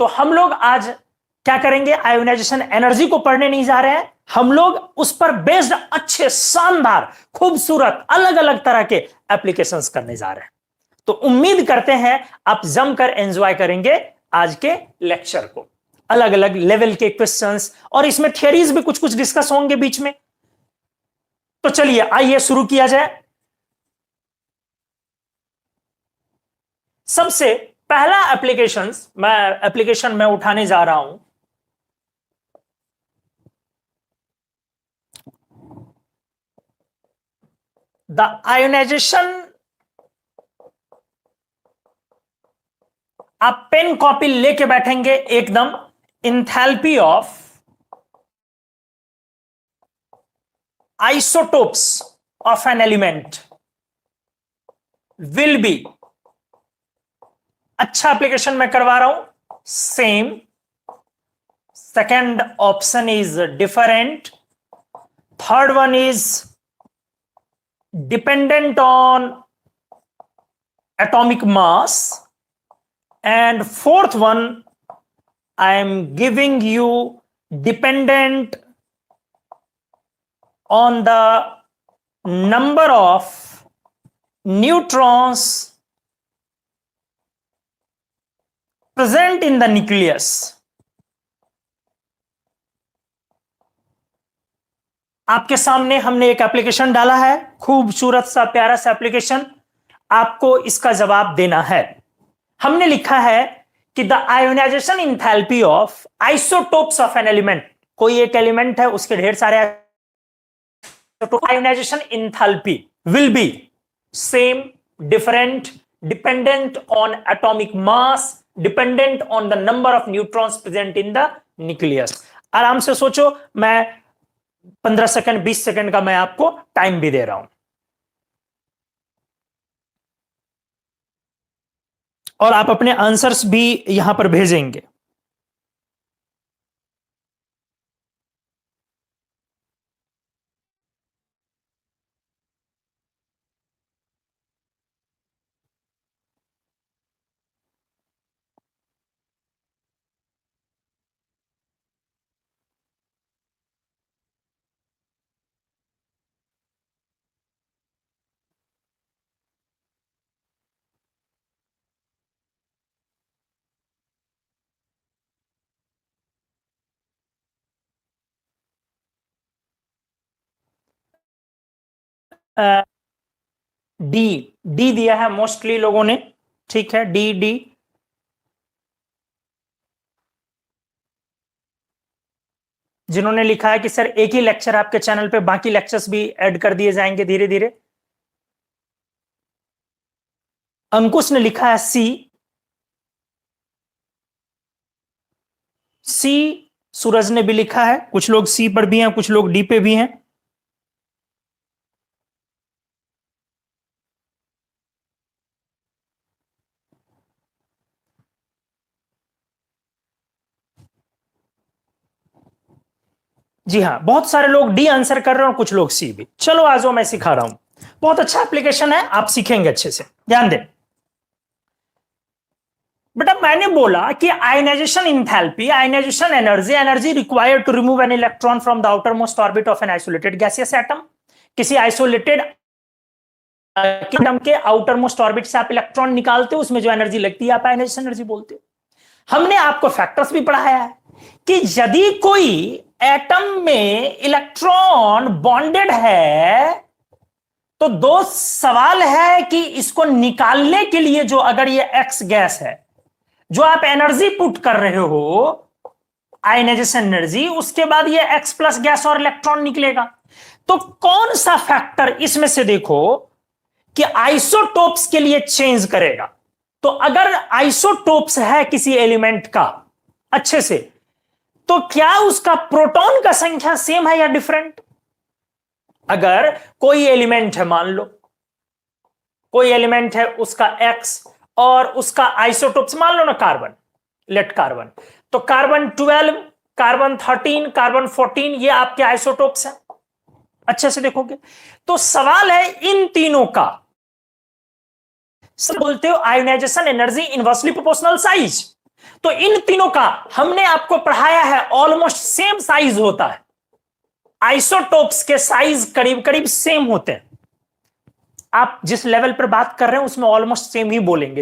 तो हम लोग आज क्या करेंगे, आयोनाइजेशन एनर्जी को पढ़ने नहीं जा रहे हैं, हम लोग उस पर बेस्ड अच्छे शानदार खूबसूरत अलग अलग तरह के एप्लीकेशंस करने जा रहे हैं। तो उम्मीद करते हैं आप जमकर एंजॉय करेंगे आज के लेक्चर को। अलग अलग लेवल के क्वेश्चंस और इसमें थियरीज भी कुछ कुछ डिस्कस होंगे बीच में। तो चलिए आइए शुरू किया जाए। सबसे पहला एप्लीकेशन मैं उठाने जा रहा हूं, द आयोनाइजेशन। आप पेन कॉपी लेके बैठेंगे एकदम, enthalpy of isotopes of an element will be, अच्छा एप्लीकेशन मैं करवा रहा हूं, same. Second option is different. Third one is dependent on atomic mass, and fourth one I am giving you dependent on the number of neutrons present in the nucleus. आपके सामने हमने एक application डाला है, खूबसूरत सा प्यारा सा एप्लीकेशन, आपको इसका जवाब देना है। हमने लिखा है कि the ionisation enthalpy of isotopes of an element, कोई एक एलिमेंट है उसके ढेर सारे ionisation enthalpy will be same, different, dependent on atomic mass, dependent on the number of neutrons present in the nucleus. आराम से सोचो, मैं 15 सेकंड 20 सेकंड का मैं आपको टाइम भी दे रहा हूं और आप अपने आंसर्स भी यहां पर भेजेंगे। डी डी दिया है मोस्टली लोगों ने, ठीक है, डी डी। जिन्होंने लिखा है कि सर एक ही लेक्चर आपके चैनल पे, बाकी लेक्चर्स भी ऐड कर दिए जाएंगे धीरे धीरे। अंकुश ने लिखा है सी। सी सूरज ने भी लिखा है, कुछ लोग सी पर भी हैं, कुछ लोग डी पे भी हैं। जी हाँ, बहुत सारे लोग डी आंसर कर रहे हैं और कुछ लोग सी भी। चलो आ जाओ, मैं सिखा रहा हूं, बहुत अच्छा एप्लीकेशन है, आप सीखेंगे अच्छे से, ध्यान दें बेटा। मैंने बोला कि ionisation enthalpy, ionisation energy, energy required to remove an electron from the outer most orbit of an isolated gaseous atom. किसी आइसोलेटेड एटम के आउटर मोस्ट ऑर्बिट से आप इलेक्ट्रॉन निकालते हो, उसमें जो एनर्जी लगती है आप आयनाइजेशन एनर्जी बोलते हो। हमने आपको फैक्टर्स भी पढ़ाया है कि यदि कोई एटम में इलेक्ट्रॉन बॉन्डेड है तो दो सवाल है कि इसको निकालने के लिए जो, अगर ये एक्स गैस है, जो आप एनर्जी पुट कर रहे हो आयनाइजेशन एनर्जी, उसके बाद ये एक्स प्लस गैस और इलेक्ट्रॉन निकलेगा। तो कौन सा फैक्टर इसमें से देखो कि आइसोटोप्स के लिए चेंज करेगा। तो अगर आइसोटोप्स है किसी एलिमेंट का अच्छे से, तो क्या उसका प्रोटॉन का संख्या सेम है या डिफरेंट। अगर कोई एलिमेंट है, मान लो कोई एलिमेंट है उसका एक्स और उसका आइसोटोप्स मान लो ना कार्बन, लेट कार्बन, तो कार्बन 12, कार्बन 13, कार्बन 14, ये आपके आइसोटोप्स हैं। अच्छे से देखोगे तो सवाल है इन तीनों का, बोलते हो ionisation energy inversely proportional size. तो इन तीनों का हमने आपको पढ़ाया है, ऑलमोस्ट सेम साइज होता है। आइसोटोप्स के साइज करीब करीब सेम होते हैं। आप जिस लेवल पर बात कर रहे हैं उसमें ऑलमोस्ट सेम ही बोलेंगे,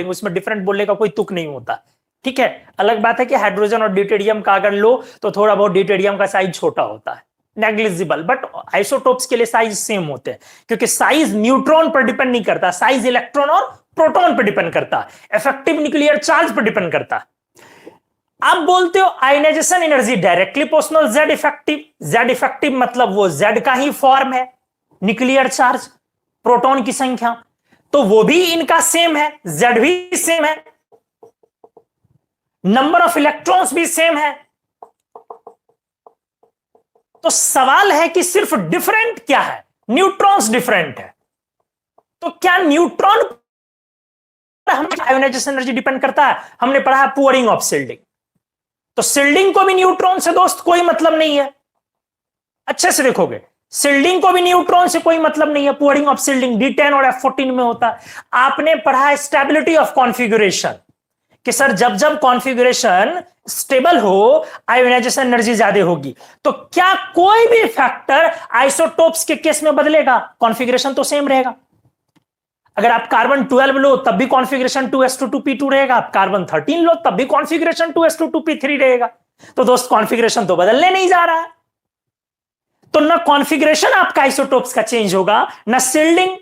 उसमें डिफरेंट बोलने का कोई तुक नहीं होता। ठीक है, अलग बात है कि हाइड्रोजन और ड्यूटेरियम का अगर लो तो थोड़ा बहुत ड्यूटेरियम का साइज छोटा होता है, नेग्लिजिबल, बट आइसोटोप्स के लिए साइज सेम होते हैं, क्योंकि साइज न्यूट्रॉन पर डिपेंड नहीं करता, साइज इलेक्ट्रॉन और प्रोटॉन पर डिपेंड करता है, इफेक्टिव न्यूक्लियर चार्ज पर डिपेंड करता है। आप बोलते हो ionisation energy directly proportional Z effective, Z effective मतलब वो जेड का ही फॉर्म है, न्यूक्लियर चार्ज, प्रोटॉन की संख्या, तो वो भी इनका सेम है, जेड भी सेम है, नंबर ऑफ इलेक्ट्रॉन्स भी सेम है। तो सवाल है कि सिर्फ डिफरेंट क्या है, न्यूट्रॉन्स डिफरेंट है। तो क्या न्यूट्रॉन पर आयोनाइजेशन एनर्जी डिपेंड करता है? हमने पढ़ा है पुअरिंग ऑफ शिल्डिंग, तो शिल्डिंग को भी न्यूट्रॉन से दोस्त कोई मतलब नहीं है। अच्छे से देखोगे, शिल्डिंग को भी न्यूट्रॉन से कोई मतलब नहीं है। पुअरिंग ऑफ शिल्डिंग D10 और F14 में होता है। आपने पढ़ा है स्टेबिलिटी ऑफ कॉन्फ़िगरेशन, कि सर जब जब कॉन्फ़िगरेशन स्टेबल हो आयोनाइजेशन एनर्जी ज्यादा होगी। तो क्या कोई भी फैक्टर आइसोटोप्स के केस में बदलेगा? कॉन्फ़िगरेशन तो सेम रहेगा। अगर आप कार्बन 12 लो तब भी कॉन्फ़िगरेशन 2s2 2p2 रहेगा, आप कार्बन 13 लो तब भी कॉन्फ़िगरेशन 2s2 2p3 रहेगा। तो दोस्त कॉन्फ़िगरेशन तो बदलने नहीं जा रहा है। तो ना कॉन्फ़िगरेशन आपका आइसोटोप्स का चेंज होगा, ना शिल्डिंग,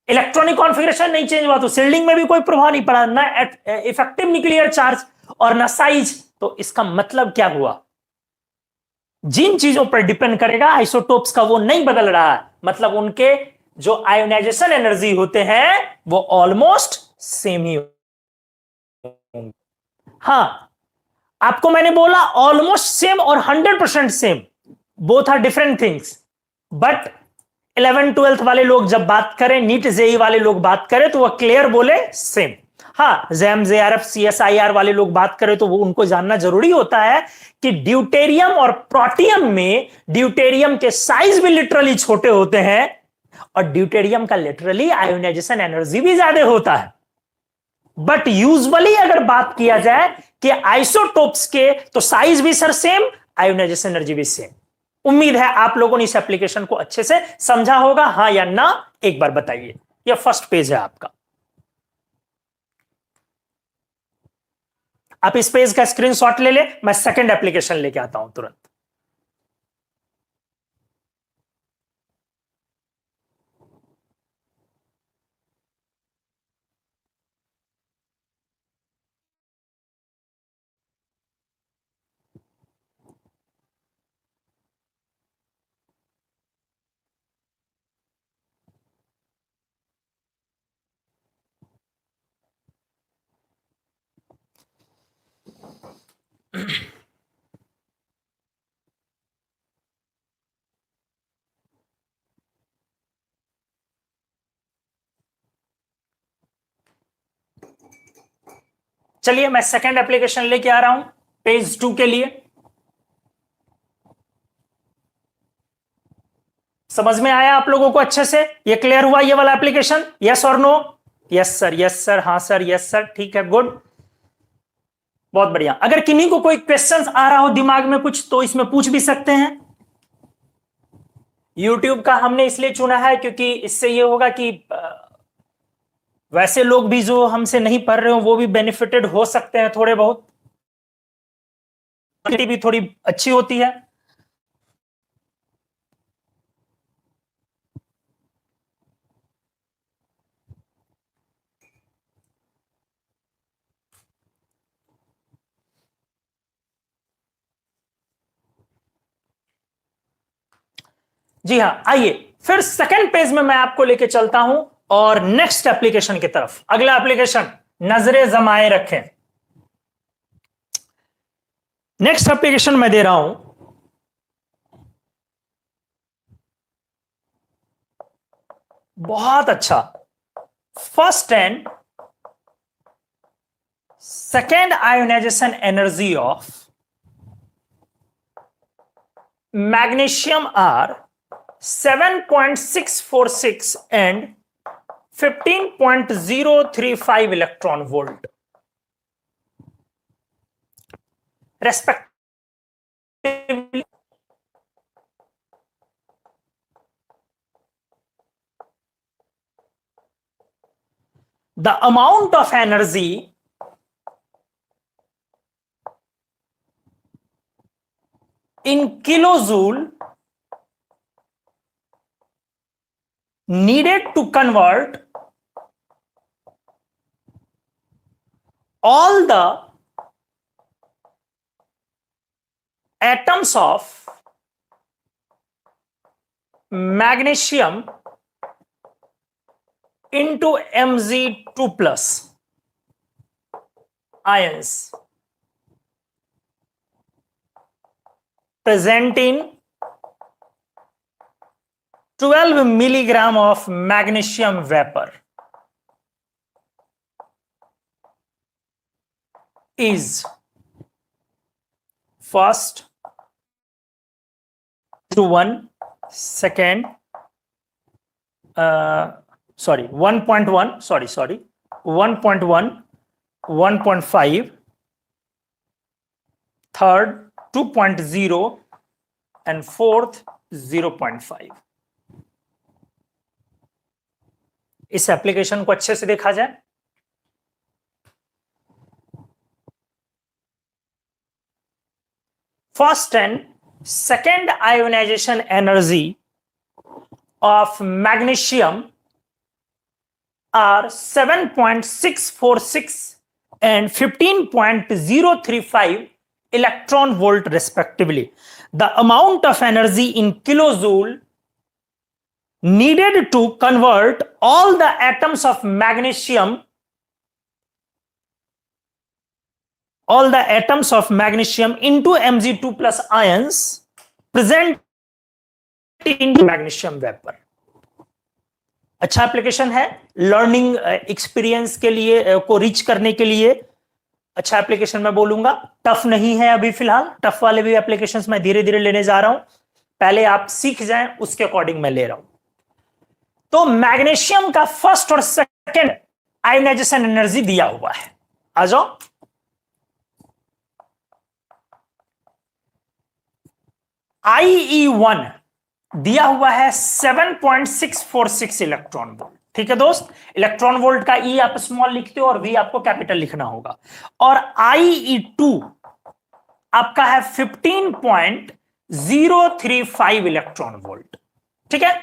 इलेक्ट्रॉनिक कॉन्फ़िगरेशन नहीं चेंज हुआ तो शिल्डिंग में भी कोई प्रभाव नहीं पड़ा, ना इफेक्टिव न्यूक्लियर चार्ज और ना साइज। तो इसका मतलब क्या हुआ? जिन चीजों पर डिपेंड करेगा आइसोटोप्स का वो नहीं बदल रहा है, मतलब उनके जो आयोनाइजेशन एनर्जी होते हैं वो ऑलमोस्ट सेम ही होंगे। हां, आपको मैंने बोला ऑलमोस्ट सेम और 100% same, both are different things. But 11 12th वाले लोग जब बात करें, नीट जेई वाले लोग बात करें तो वह क्लियर बोले सेम। हाँ, जैम जेआरएफ CSIR वाले लोग बात करें तो वो उनको जानना जरूरी होता है कि ड्यूटेरियम और प्रोटियम में ड्यूटेरियम के साइज भी लिटरली छोटे होते हैं और ड्यूटेरियम का लिटरली आयोनाइजेशन एनर्जी भी ज्यादा होता है। बट यूजुअली अगर बात किया जाए कि आइसोटोप्स के, तो साइज भी सर सेम, आयोनाइजेशन एनर्जी भी सेम। उम्मीद है आप लोगों ने इस एप्लीकेशन को अच्छे से समझा होगा, हां या ना एक बार बताइए। यह फर्स्ट पेज है आपका, आप इस पेज का स्क्रीनशॉट ले ले, मैं सेकंड एप्लीकेशन लेके आता हूं तुरंत। चलिए मैं सेकंड एप्लीकेशन लेके आ रहा हूं पेज 2 के लिए। समझ में आया आप लोगों को अच्छे से? ये क्लियर हुआ ये वाला एप्लीकेशन? यस और no? Yes sir, yes sir, हां सर, यस सर, ठीक है, गुड, बहुत बढ़िया। अगर किन्हीं को कोई क्वेश्चंस आ रहा हो दिमाग में कुछ तो इसमें पूछ भी सकते हैं। YouTube का हमने इसलिए चुना है क्योंकि इससे ये होगा कि वैसे लोग भी जो हमसे नहीं पढ़ रहे हो वो भी बेनिफिटेड हो सकते हैं, थोड़े बहुत भी थोड़ी अच्छी होती है। जी हां, आइए फिर सेकंड पेज में मैं आपको लेके चलता हूं और नेक्स्ट एप्लीकेशन की तरफ। अगला एप्लीकेशन नजरें जमाए रखें। नेक्स्ट एप्लीकेशन मैं दे रहा हूं, बहुत अच्छा, first and second ionisation energy of magnesium are 7.646 and 15.035 electron volt. respectively. The amount of energy in kilojoule needed to convert all the atoms of magnesium into Mg2 plus ions present in 12 milligram of magnesium vapor is first to 1 second 1.1 sorry 1.1 1.5 third 2.0 and fourth 0.5. इस application को अच्छे से देखा जाए. First and second ionization energy of magnesium are 7.646 and 15.035 electron volt respectively. The amount of energy in kilojoule needed to convert all the atoms of magnesium into Mg2 plus ions present in magnesium vapor. अच्छा application है, learning experience के लिए को reach करने के लिए अच्छा application मैं बोलूंगा. टफ नहीं है अभी फिलहाल, टफ वाले भी एप्लीकेशंस मैं धीरे धीरे लेने जा रहा हूं. पहले आप सीख जाएं, उसके अकॉर्डिंग मैं ले रहा हूं. तो मैग्नीशियम का फर्स्ट और सेकंड आयोनाइजेशन एनर्जी दिया हुआ है. आ जाओ. IE1 दिया हुआ है 7.646 इलेक्ट्रॉन वोल्ट. ठीक है दोस्त, इलेक्ट्रॉन वोल्ट का ई आप स्मॉल लिखते हो और वी आपको कैपिटल लिखना होगा. और IE2 आपका है 15.035 इलेक्ट्रॉन वोल्ट. ठीक है,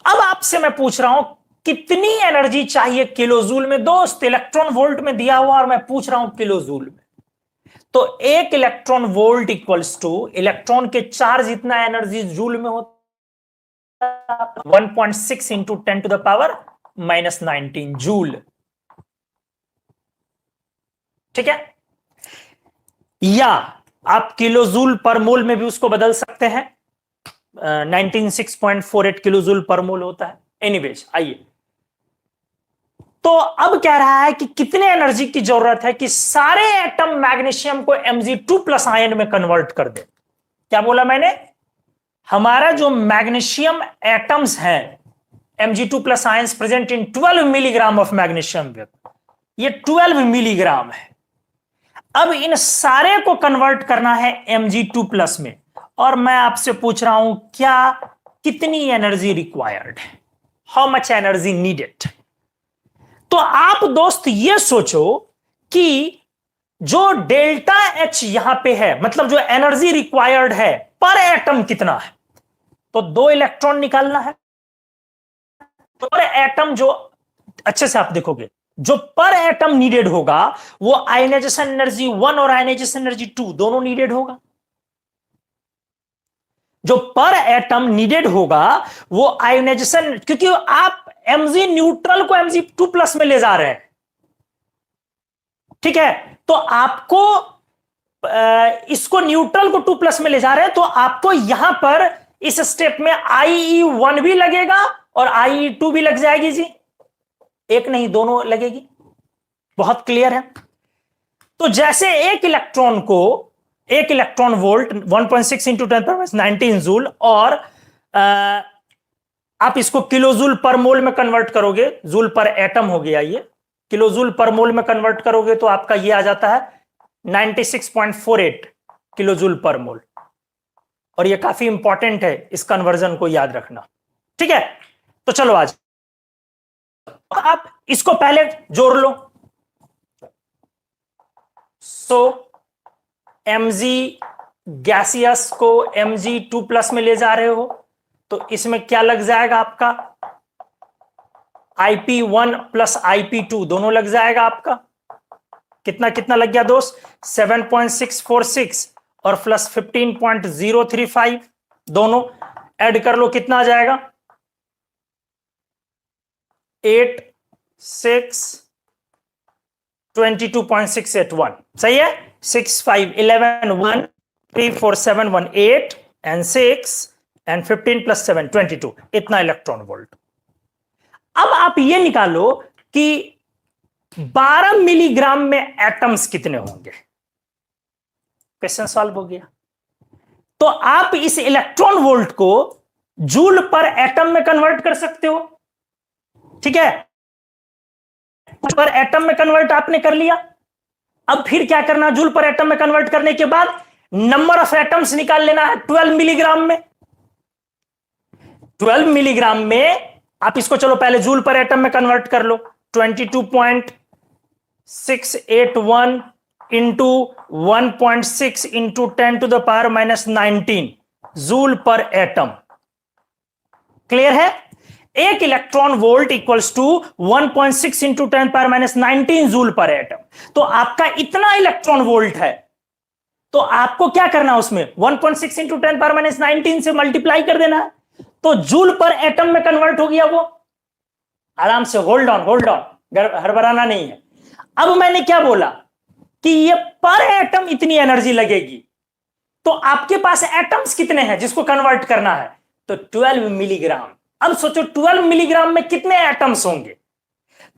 अब आपसे मैं पूछ रहा हूं कितनी एनर्जी चाहिए किलोजूल में. दोस्त इलेक्ट्रॉन वोल्ट में दिया हुआ और मैं पूछ रहा हूं किलोजूल में. तो एक electron volt equals to electron के चार्ज जितना एनर्जी जूल में होता है 1.6 into 10 to the power -19 joule. ठीक है, या आप किलो जूल पर मोल में भी उसको बदल सकते हैं. 196.48 किलो जूल पर मोल होता है. एनीवेज, आइए. तो अब कह रहा है कि कितने एनर्जी की जरूरत है कि सारे एटम मैग्नीशियम को Mg2 प्लस आयन में कन्वर्ट कर दे. क्या बोला मैंने? हमारा जो मैग्नीशियम एटम्स हैं Mg2 plus ions present in 12 milligram of magnesium vapour, ये 12 मिलीग्राम है. अब इन सारे को कन्वर्ट करना है Mg2 प्लस में, और मैं आपसे पूछ रहा हूं क्या कितनी एनर्जी रिक्वायर्ड है, हाउ मच एनर्जी नीडेड. तो आप दोस्त ये सोचो कि जो डेल्टा H यहां पे है, मतलब जो एनर्जी रिक्वायर्ड है पर एटम कितना है. तो 2 इलेक्ट्रॉन निकालना है. तो पर एटम जो अच्छे से आप देखोगे, जो पर एटम नीडेड होगा वो आयनाइजेशन एनर्जी 1 और आयनाइजेशन एनर्जी 2 दोनों नीडेड होगा. जो पर एटम नीडेड होगा वो आयनाइजेशन, क्योंकि आप Mg न्यूट्रल को Mg2 प्लस में ले जा रहे हैं. ठीक है, तो आपको इसको न्यूट्रल को 2 प्लस में ले जा रहे हैं, तो आपको यहां पर इस स्टेप में IE1 भी लगेगा और IE2 भी लग जाएगी जी. एक नहीं, दोनों लगेगी. बहुत क्लियर है. तो जैसे एक इलेक्ट्रॉन वोल्ट 1.6 इंटू 10⁻19 जूल, और आप इसको किलोजूल पर मोल में कन्वर्ट करोगे, जूल पर एटम हो गया ये, किलोजूल पर मोल में कन्वर्ट करोगे तो आपका ये आ जाता है 96.48 किलो जूल पर मोल। और ये काफी इंपॉर्टेंट है, इस कन्वर्जन को याद रखना। ठीक है, तो चलो आज आप इसको पहले जोड़ लो। सो mg गैसियस को Mg2+ में ले जा रहे हो, तो इसमें क्या लग जाएगा आपका, IP1 प्लस IP2 दोनों लग जाएगा आपका। कितना कितना लग गया दोस्त, 7.646 और प्लस 15.035 दोनों ऐड कर लो, कितना आ जाएगा, 8 6 22.681। सही है, 6 5 11 1 3 4 7 1 8 एंड 6 एंड 15 प्लस 7 22, इतना इलेक्ट्रॉन वोल्ट। अब आप ये निकालो कि 12 मिलीग्राम में एटम्स कितने होंगे। क्वेश्चन सॉल्व हो गया। तो आप इस इलेक्ट्रॉन वोल्ट को जूल पर एटम में कन्वर्ट कर सकते हो। ठीक है, पर एटम में कन्वर्ट आपने कर लिया। अब फिर क्या करना, जूल पर एटम में कन्वर्ट करने के बाद नंबर ऑफ एटम्स निकाल लेना है 12 मिलीग्राम में। 12 मिलीग्राम में आप इसको चलो पहले जूल पर एटम में कन्वर्ट कर लो। 22.681 into 1.6 into 10 to the power minus 19 joule पर एटम। क्लियर है, एक electron volt equals to 1.6 into 10 power minus 19 joule पर एटम। तो आपका इतना इलेक्ट्रॉन वोल्ट है, तो आपको क्या करना, उसमें 1.6 इंटू 10 पावर माइनस 19 से मल्टीप्लाई कर देना है, तो जूल पर एटम में कन्वर्ट हो गया वो। आराम से, होल्ड ऑन हड़बड़ाना नहीं है। अब मैंने क्या बोला कि ये पर एटम इतनी एनर्जी लगेगी, तो आपके पास एटम्स कितने हैं जिसको कन्वर्ट करना है, तो 12 मिलीग्राम। अब सोचो 12 मिलीग्राम में कितने एटम्स होंगे,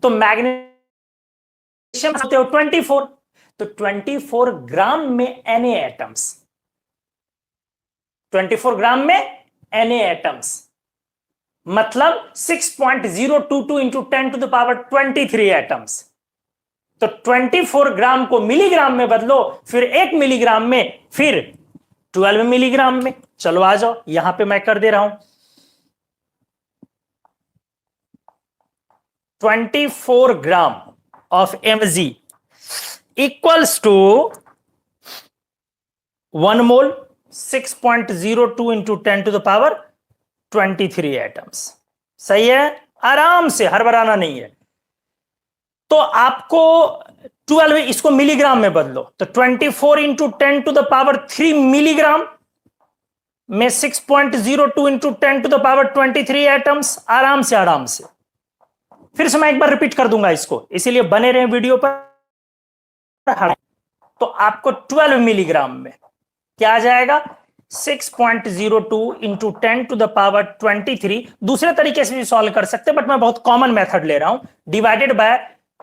तो मैग्नीशियम होते हो 24, तो 24 ग्राम में Na एटम्स, 24 ग्राम में Na एटम्स मतलब 6.022 into 10 to the power 23 atoms. तो 24 ग्राम को मिलीग्राम में बदलो, फिर 1 मिलीग्राम में, फिर 12 मिलीग्राम में। चलो आ जाओ, यहां पे मैं कर दे रहा हूं 24 gram of Mg equals to 1 mole 6.02 into 10 to the power 23 atoms. सही है, आराम से, हड़बड़ाना नहीं है। तो आपको 12, इसको मिलीग्राम में बदलो, तो 24 into 10 to the power 3 milligram में 6.02 into 10 to the power 23 atoms. आराम से आराम से, फिर से मैं एक बार रिपीट कर दूंगा इसको, इसीलिए बने रहे वीडियो पर। तो आपको 12 मिलीग्राम में क्या आ जाएगा, 6.02 इंटू 10 टू द पावर 23। दूसरे तरीके से भी सॉल्व कर सकते हैं, बट मैं बहुत कॉमन मेथड ले रहा हूं, divided by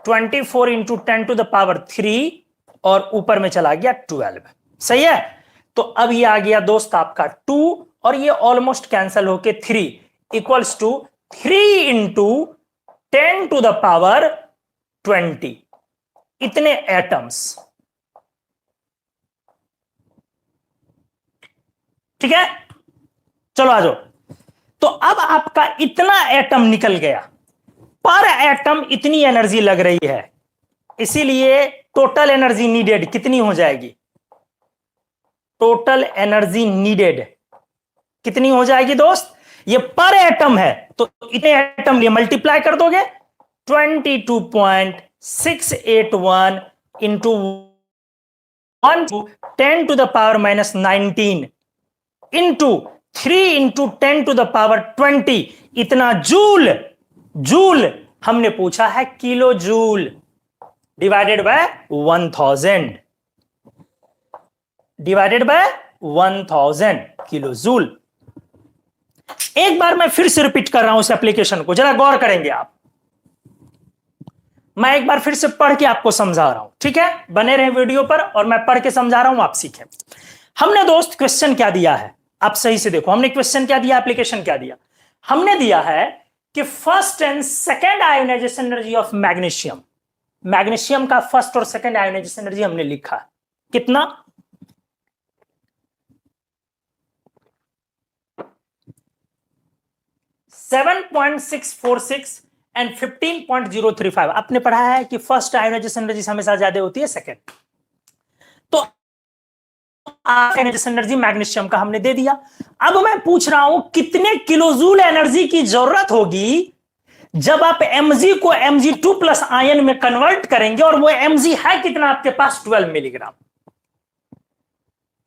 24 into 10 to the power 3 और ऊपर में चला गया 12। सही है, तो अब ये आ गया दोस्त आपका 2 और ये ऑलमोस्ट कैंसल होके 3 equals to 3 into 10 to the power 20 इतने एटम्स। ठीक है, चलो आ जाओ। तो अब आपका इतना एटम निकल गया, पर एटम इतनी एनर्जी लग रही है, इसीलिए टोटल एनर्जी नीडेड कितनी हो जाएगी, टोटल एनर्जी नीडेड कितनी हो जाएगी दोस्त, ये पर एटम है तो इतने एटम लिए मल्टीप्लाई कर दोगे, 22.681 into 10 to the power minus 19 into 3 into 10 to the power 20 इतना जूल। जूल हमने पूछा है kilo joule, divided by 1000, divided by 1000 kilo joule. एक बार मैं फिर से रिपीट कर रहा हूं इस एप्लीकेशन को, जरा गौर करेंगे आप। मैं एक बार फिर से पढ़ के आपको समझा रहा हूं, ठीक है, बने रहे वीडियो पर और मैं पढ़ के समझा रहा हूं, आप सीखें। हमने दोस्त क्वेश्चन क्या दिया है, आप सही से देखो, हमने क्वेश्चन क्या दिया, एप्लीकेशन क्या दिया। हमने दिया है कि first and second ionisation energy of magnesium, magnesium का फर्स्ट और सेकेंड आयोनाइजेशन एनर्जी हमने लिखा है। कितना? 7.646 एंड 15.035। आपने पढ़ा है कि फर्स्ट आयोनाइजेशन एनर्जी हमेशा ज्यादा होती है सेकेंड। तो आयोनाइजेशन एनर्जी मैग्नीशियम का हमने दे दिया। अब मैं पूछ रहा हूं कितने किलोजूल एनर्जी की जरूरत होगी जब आप Mg को Mg2 प्लस आयन में कन्वर्ट करेंगे, और वो Mg है कितना आपके पास? 12 मिलीग्राम।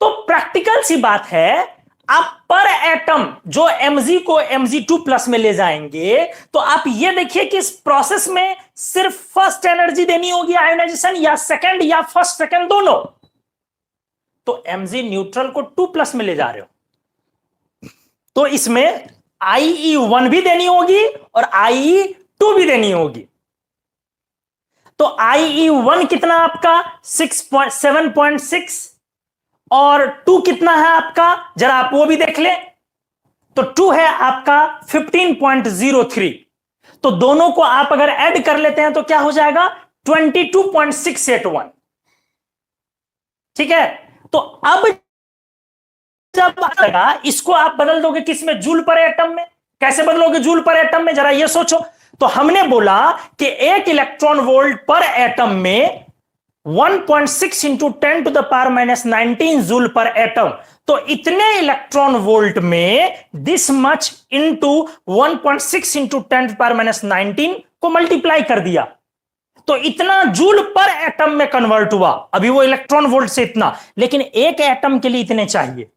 तो प्रैक्टिकल सी बात है, आप पर एटम जो Mg को Mg2 प्लस में ले जाएंगे, तो आप ये देखिए कि इस प्रोसेस में सिर्फ फर्स्ट एनर्जी देनी होगी आयोनाइजेशन, या सेकंड, या फर्स्ट सेकंड दोनों। तो Mg न्यूट्रल को 2 प्लस में ले जा रहे हो, तो इसमें IE1 भी देनी होगी और IE2 भी देनी होगी। तो IE1 कितना आपका? 7.6, और 2 कितना है आपका? जरा आप वो भी देख ले। तो 2 है आपका 15.03। तो दोनों को आप अगर ऐड कर लेते हैं तो क्या हो जाएगा? 22.681। ठीक है। तो अब जब लगा, इसको आप बदल दोगे किस में? जूल पर एटम में। कैसे बदलोगे जूल पर एटम में? जरा ये सोचो। तो हमने बोला कि 1 इलेक्ट्रॉन वोल्ट पर एटम में 1.6 into 10 to the power minus 19 joule पर एटम। तो इतने इलेक्ट्रॉन वोल्ट में this much into 1.6 into 10 to power minus 19 को मल्टीप्लाई कर दिया, तो इतना जूल पर एटम में कन्वर्ट हुआ। अभी वो इलेक्ट्रॉन वोल्ट से इतना, लेकिन एक एटम के लिए इतने चाहिए,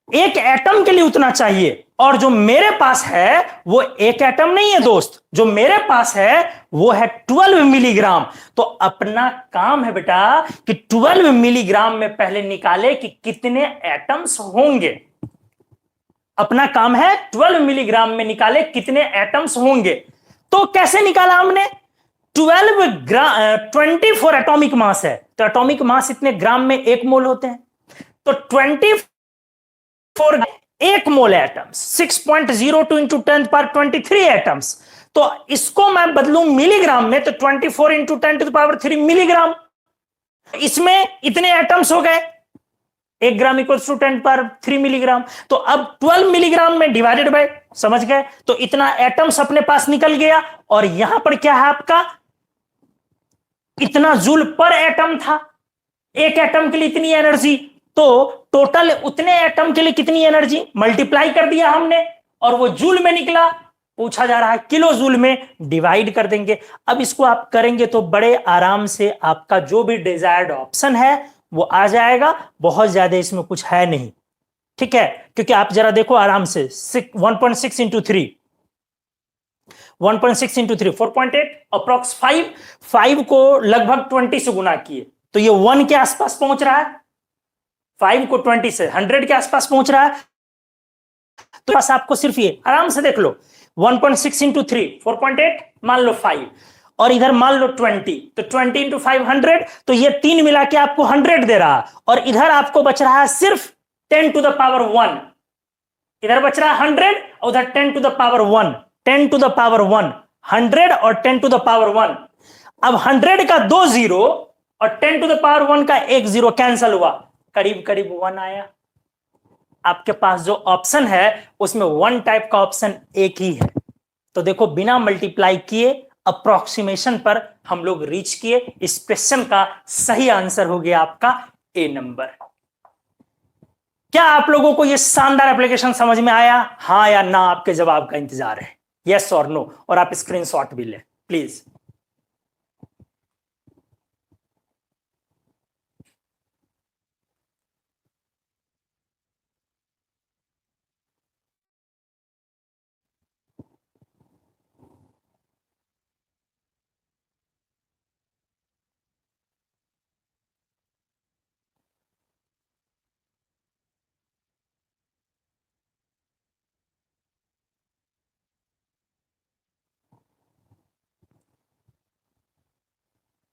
एक एटम के लिए उतना चाहिए। और जो मेरे पास है वो एक एटम नहीं है दोस्त, जो मेरे पास है वो है 12 मिलीग्राम। तो अपना काम है बेटा कि 12 मिलीग्राम में पहले निकाले कि कितने एटम्स होंगे। अपना काम है 12 मिलीग्राम में निकाले कितने एटम्स होंगे। तो कैसे निकाला हमने? 24 एटॉमिक मास है, तो एटॉमिक मास इतने ग्राम में 1 मोल होते हैं। तो 24 1 mole atoms, 6.02 into 10 power 23 atoms. तो इसको मैं बदलूं मिलीग्राम में, तो 24 into 10 to the power 3 milligram. इसमें इतने एटम्स हो गए, 1 gram equals to 10 power 3 milligram. तो अब 12 मिलीग्राम में डिवाइडेड बाय, समझ गए? तो इतना एटम्स अपने पास निकल गया। और यहां पर क्या है आपका? इतना जूल पर एटम था, एक एटम के लिए इतनी एनर्जी। तो टोटल उतने एटम के लिए कितनी एनर्जी? मल्टीप्लाई कर दिया हमने, और वो जूल में निकला। पूछा जा रहा है किलो जूल में, डिवाइड कर देंगे। अब इसको आप करेंगे तो बड़े आराम से आपका जो भी डिजायर्ड ऑप्शन है वो आ जाएगा। बहुत ज्यादा इसमें कुछ है नहीं, ठीक है? क्योंकि आप जरा देखो आराम से, 1.6 इंटू 3, 1.6 इंटू 3 4.8, अप्रॉक्स 5 को लगभग 20 से गुना किए तो ये 1 के आसपास पहुंच रहा है। 5 को 20 से 100 के आसपास पहुंच रहा है। तो बस आपको सिर्फ ये आराम से देख लो, 1.6 इंटू 3 4.8, मान लो 5, और इधर मान लो 20, तो 20 इंटू 500, तो ये 3 मिला के आपको 100 दे रहा है। और इधर आपको बच रहा है सिर्फ 10 टू द पावर 1। इधर बच रहा है 100 और उधर 10 to the power 1, 10 to the power 1, 100 और 10 टू द पावर 1। अब 100 का 2 जीरो और 10 टू द पावर 1 का 1 जीरो कैंसल हुआ, करीब करीब 1 आया। आपके पास जो ऑप्शन है उसमें 1 टाइप का ऑप्शन एक ही है। तो देखो, बिना मल्टीप्लाई किए अप्रोक्सीमेशन पर हम लोग रीच किए। इस क्वेश्चन का सही आंसर हो गया आपका ए नंबर। क्या आप लोगों को यह शानदार एप्लीकेशन समझ में आया? हाँ या ना, आपके जवाब का इंतजार है, यस और नो। और आप स्क्रीनशॉट भी ले please.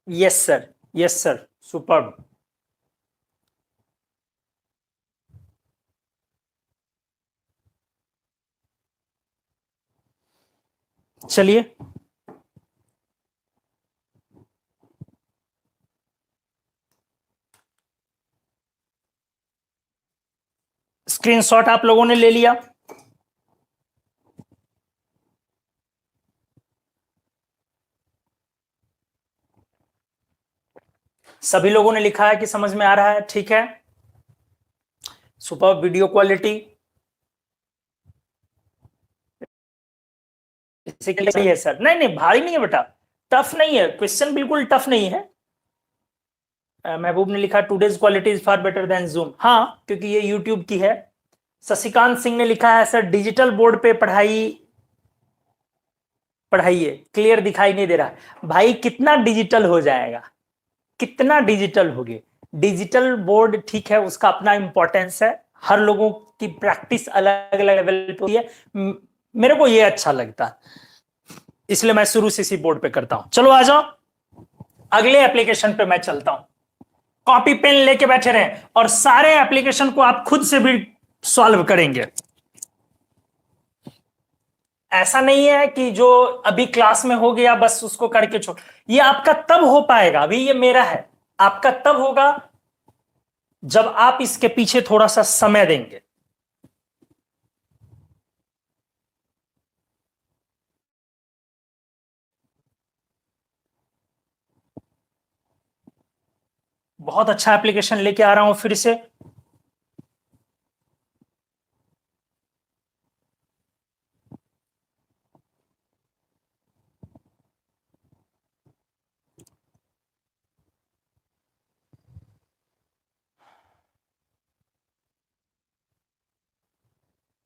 Yes sir, yes sir, superb. चलिए, स्क्रीनशॉट आप लोगों ने ले लिया। सभी लोगों ने लिखा है कि समझ में आ रहा है, ठीक है। सुपर वीडियो क्वालिटी सही है सर। नहीं नहीं भारी नहीं है बेटा, टफ नहीं है, क्वेश्चन बिल्कुल टफ नहीं है। महबूब ने लिखा today's quality is far better than zoom, हाँ क्योंकि ये यूट्यूब की है। शशिकांत सिंह ने लिखा है सर डिजिटल बोर्ड पे पढ़ाइए, क्लियर दिखाई नहीं दे रहा। भाई कितना डिजिटल हो जाएगा, कितना डिजिटल हो गए। डिजिटल बोर्ड ठीक है, उसका अपना इंपॉर्टेंस है, हर लोगों की प्रैक्टिस अलग अलग लेवल पे होती है। मेरे को ये अच्छा लगता है, इसलिए मैं शुरू से इसी बोर्ड पे करता हूं। चलो आ जाओ, अगले एप्लीकेशन पे मैं चलता हूं। कॉपी पेन लेके बैठे रहे और सारे एप्लीकेशन को आप खुद से भी सॉल्व करेंगे। ऐसा नहीं है कि जो अभी क्लास में हो गया बस उसको करके छोड़, ये आपका तब हो पाएगा, अभी ये मेरा है, आपका तब होगा जब आप इसके पीछे थोड़ा सा समय देंगे। बहुत अच्छा एप्लीकेशन लेके आ रहा हूं फिर से।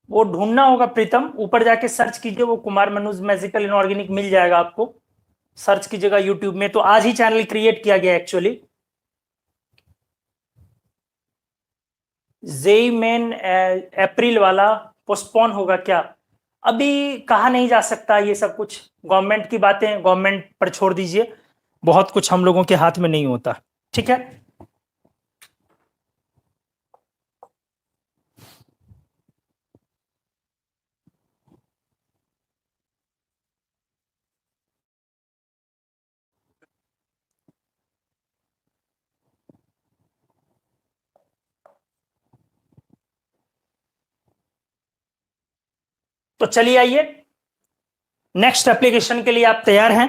वो ढूंढना होगा प्रीतम, ऊपर जाके सर्च कीजिए, वो कुमार मनुज मैजिकल इनऑर्गेनिक मिल जाएगा आपको, सर्च कीजिएगा यूट्यूब में। तो आज ही चैनल क्रिएट किया गया एक्चुअली। जेई मेन अप्रैल वाला पोस्टपोन होगा क्या, अभी कहा नहीं जा सकता, ये सब कुछ गवर्नमेंट की बातें गवर्नमेंट पर छोड़ दीजिए, बहुत कुछ हम लोगों के हाथ में नहीं होता, ठीक है। तो चलिए आइए, नेक्स्ट एप्लीकेशन के लिए आप तैयार हैं।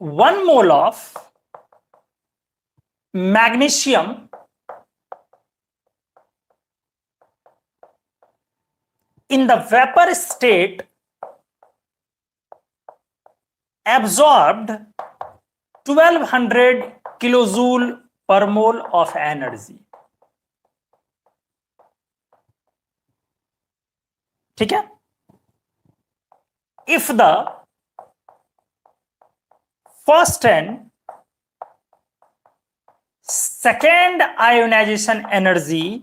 1 mole of magnesium in the vapor state absorbed 1200 kilojoule per mole of energy, ठीक है। if the first and second ionization energy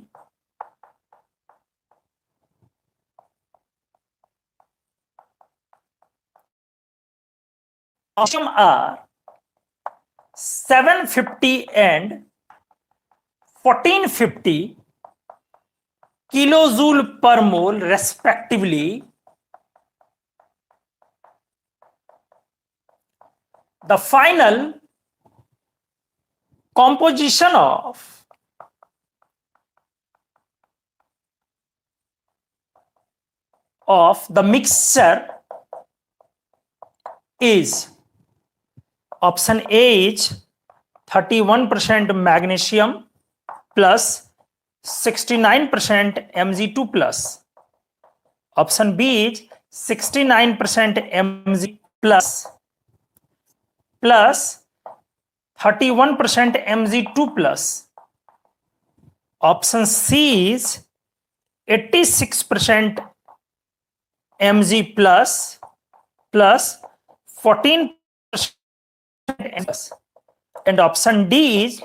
are 750 and 1450 kilojoule per mole respectively, the final composition of the mixture is option A is 31% magnesium plus 69% Mg2 plus, option B is 69% Mg plus 31% Mg2 plus, option C is 86% Mg plus 14% and option D is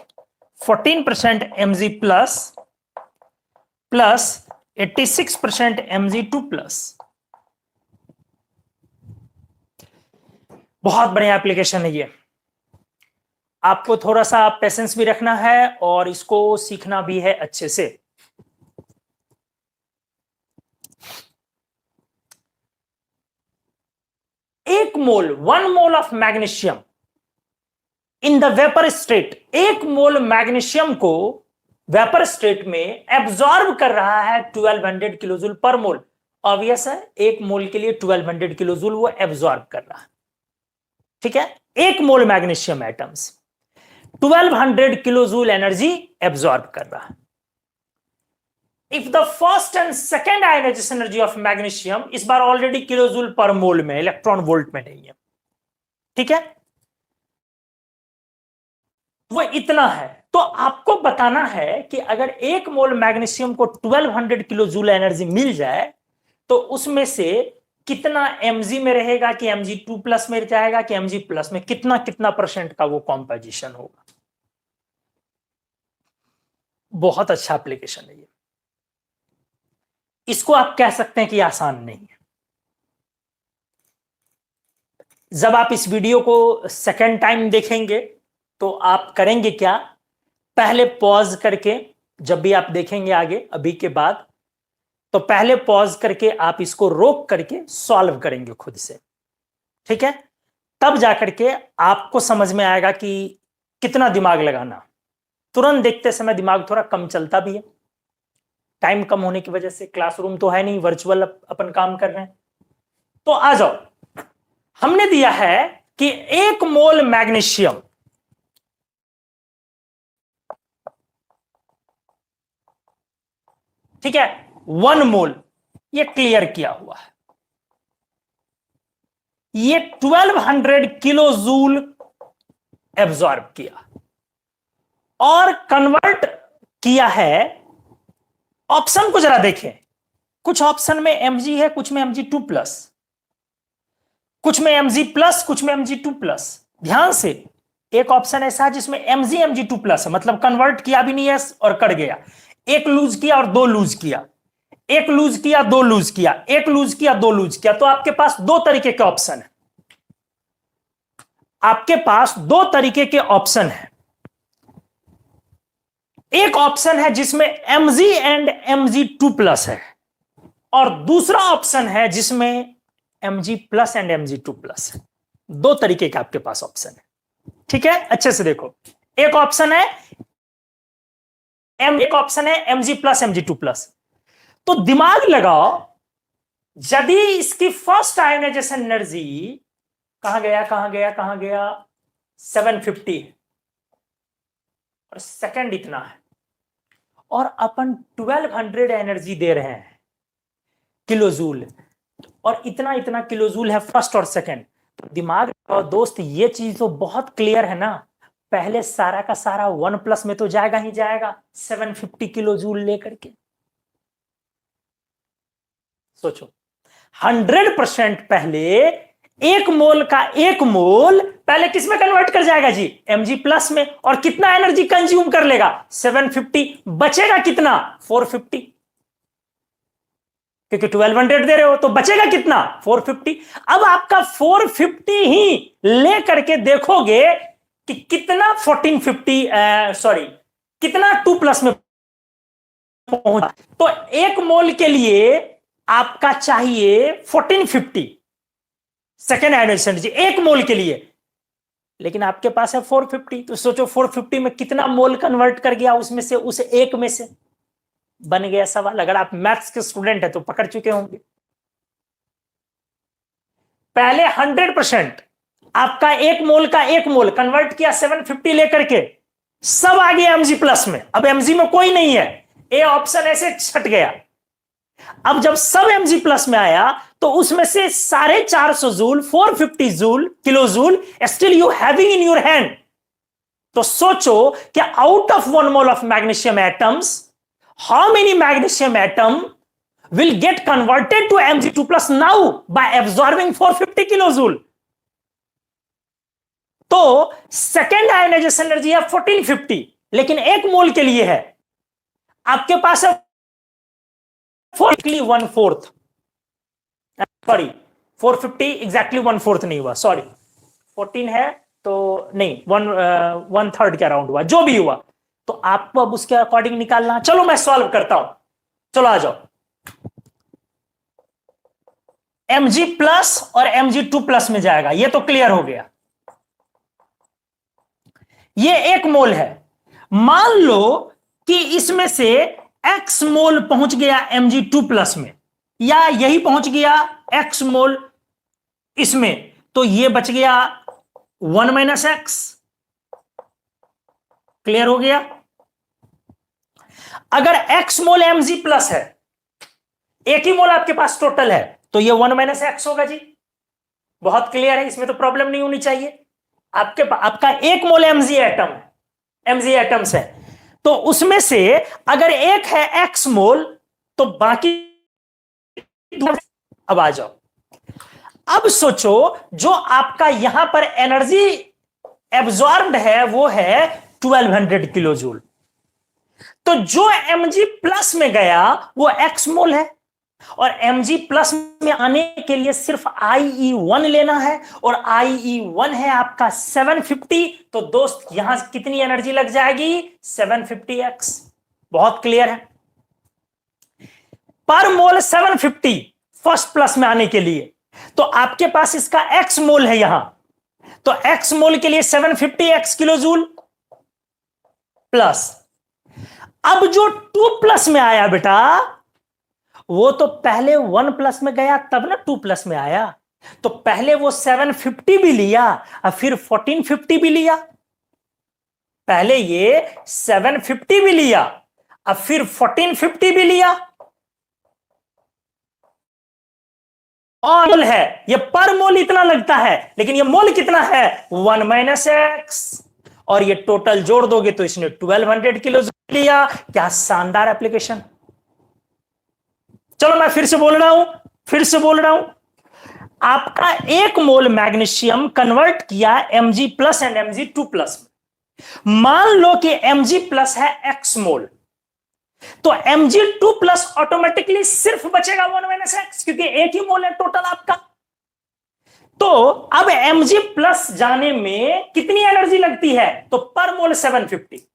14% Mg plus 86% Mg2 plus। बहुत बढ़िया application है ये, आपको थोड़ा सा patience भी रखना है और इसको सीखना भी है अच्छे से। एक मोल 1 mole of magnesium in the vapour state, 1 mole magnesium को वेपर स्टेट में एब्जॉर्ब कर रहा है 1200 किलोजूल पर मोल। ऑब्वियस है, एक मोल के लिए 1200 किलोजूल वो एब्जॉर्ब कर रहा है। ठीक है, एक mole magnesium atoms 1200 kilojoule energy absorb कर रहा है। If the first and second ionisation energy of magnesium इस बार ऑलरेडी किलोजूल पर मोल में, इलेक्ट्रॉन वोल्ट में नहीं है। ठीक है, वो इतना है। तो आपको बताना है कि अगर एक मोल मैग्नीशियम को 1200 किलोजूल एनर्जी मिल जाए तो उसमें से कितना mg में रहेगा कि Mg2+ में जाएगा कि Mg+ में, कितना कितना परसेंट का वो कॉम्पोजिशन होगा। बहुत अच्छा एप्लीकेशन है ये। इसको आप कह सकते हैं कि आसान नहीं है। जब आप इस वीडियो को सेकेंड टाइम देखेंगे तो आप करेंगे क्या, पहले पॉज करके, जब भी आप देखेंगे आगे अभी के बाद, तो पहले पॉज करके आप इसको रोक करके सॉल्व करेंगे खुद से। ठीक है, तब जाकर के आपको समझ में आएगा कि कितना दिमाग लगाना। तुरंत देखते समय दिमाग थोड़ा कम चलता भी है, टाइम कम होने की वजह से। क्लासरूम तो है नहीं, वर्चुअल अपन काम कर रहे हैं। तो आ जाओ, हमने दिया है कि एक मोल मैग्नीशियम, ठीक है, 1 मोल, ये क्लियर किया हुआ है। ये 1200 किलो जूल एब्जॉर्ब किया और कन्वर्ट किया है। ऑप्शन को जरा देखें, कुछ ऑप्शन में mg है, कुछ में Mg2+, कुछ में Mg+, कुछ में Mg2+। ध्यान से, एक ऑप्शन ऐसा है जिसमें mg Mg2+ है, मतलब कन्वर्ट किया भी नहीं है और कट गया। एक लूज किया और 2 लूज किया, एक लूज किया 2 लूज किया, एक लूज किया 2 लूज किया। तो आपके पास 2 तरीके के ऑप्शन है, आपके पास 2 तरीके के ऑप्शन है। एक ऑप्शन है जिसमें mg एंड Mg2+ है, और दूसरा ऑप्शन है जिसमें Mg+ एंड Mg2+ है। 2 तरीके का आपके पास ऑप्शन है। ठीक है, अच्छे से देखो, एक ऑप्शन है एक ऑप्शन है Mg+ Mg2+। तो दिमाग लगाओ, यदि इसकी फर्स्ट आयोनाइजेशन एनर्जी कहां गया 750 और सेकंड इतना है, और अपन 1200 एनर्जी दे रहे हैं किलोजूल, और इतना इतना किलोजूल है फर्स्ट और सेकंड। दिमाग और दोस्त, ये चीज तो बहुत क्लियर है ना, पहले सारा का सारा 1+ में तो जाएगा ही जाएगा 750 किलोजूल लेकर के। सोचो, 100% पहले एक मोल का एक मोल पहले किस में कन्वर्ट कर जाएगा जी, Mg+ में, और कितना एनर्जी कंज्यूम कर लेगा 750, बचेगा कितना 450, क्योंकि 1200 दे रहे हो तो बचेगा कितना 450। अब आपका 450 ही ले करके देखोगे कि कितना 1450 सॉरी कितना 2+ में पहुंच। तो एक मोल के लिए आपका चाहिए 1450 सेकेंड आयोनाइजेशन एनर्जी एक मोल के लिए, लेकिन आपके पास है 450। तो सोचो 450 में कितना मोल कन्वर्ट कर गया उसमें से, उस एक में से। बन गया सवाल। अगर आप मैथ्स के स्टूडेंट है तो पकड़ चुके होंगे। पहले 100% आपका एक मोल का एक मोल कन्वर्ट किया 750 लेकर के, सब आ गया Mg+ में। अब Mg में कोई नहीं है, ए ऑप्शन ऐसे छट गया। अब जब सब Mg+ में आया तो उसमें से 450 joule 450 joule kilo joule still you having in your hand. तो सोचो कि out of 1 mole of magnesium atoms, how many magnesium atom will get converted to Mg2+ now by absorbing 450 kilojoule? तो सेकेंड आयोनाइजेशन एनर्जी है 1450, लेकिन एक मोल के लिए है आपके पास है 1/4, सॉरी 450 एग्जैक्टली 1/4 नहीं हुआ, सॉरी 14 है तो नहीं, 1/3 के अराउंड हुआ, जो भी हुआ। तो आपको अब उसके अकॉर्डिंग निकालना। चलो मैं सॉल्व करता हूं, चलो आ जाओ। Mg+ और Mg2+ में जाएगा, ये तो क्लियर हो गया। ये एक मोल है। मान लो कि इसमें से x मोल पहुंच गया Mg2+ में, या यही पहुंच गया x मोल इसमें, तो ये बच गया 1 - x। क्लियर हो गया? अगर x मोल Mg+ है, एक ही मोल आपके पास टोटल है, तो ये 1 - x होगा जी। बहुत क्लियर है, इसमें तो प्रॉब्लम नहीं होनी चाहिए। आपका एक मोल Mg एटम्स है, तो उसमें से अगर एक है x मोल, तो बाकी। अब आ जाओ, अब सोचो जो आपका यहां पर एनर्जी एब्जॉर्ब्ड है वो है 1200 किलो जूल। तो जो Mg+ में गया वो x मोल है, और Mg+ में आने के लिए सिर्फ IE1 लेना है, और IE1 है आपका 750। तो दोस्त यहां कितनी एनर्जी लग जाएगी? 750x। बहुत क्लियर है? पर मोल 750 फर्स्ट प्लस में आने के लिए, तो आपके पास इसका x मोल है यहां, तो x मोल के लिए 750x किलो जूल प्लस। अब जो 2+ में आया बेटा, वो तो पहले 1+ में गया तब ना 2+ में आया। तो पहले वो 750 भी लिया और फिर 1450 भी लिया। पहले ये 750 भी लिया और फिर 1450 भी लिया। और मोल है ये, पर मोल इतना लगता है, लेकिन ये मोल कितना है? 1 - x। और ये टोटल जोड़ दोगे तो इसने 1200 किलो लिया। क्या शानदार एप्लीकेशन! चलो मैं फिर से बोल रहा हूं, आपका एक मोल मैग्नीशियम कन्वर्ट किया Mg+ एंड Mg2+ में। मान लो कि Mg+ है x मोल, तो Mg2+ ऑटोमेटिकली सिर्फ बचेगा 1 - x, क्योंकि एक ही मोल है टोटल आपका। तो अब Mg+ जाने में कितनी एनर्जी लगती है? तो पर मोल 750।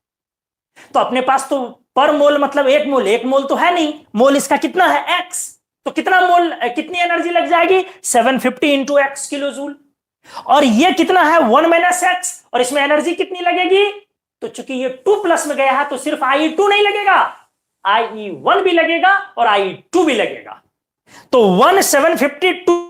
तो अपने पास तो पर मोल मतलब एक मोल तो है नहीं, मोल इसका कितना है? x। तो कितना मोल, कितनी एनर्जी लग जाएगी? 750 इंटू x किलो जूल। और ये कितना है? 1 - x। और इसमें एनर्जी कितनी लगेगी? तो चूंकि ये 2+ में गया है, तो सिर्फ IE2 नहीं लगेगा, IE1 भी लगेगा और IE2 भी लगेगा। तो 752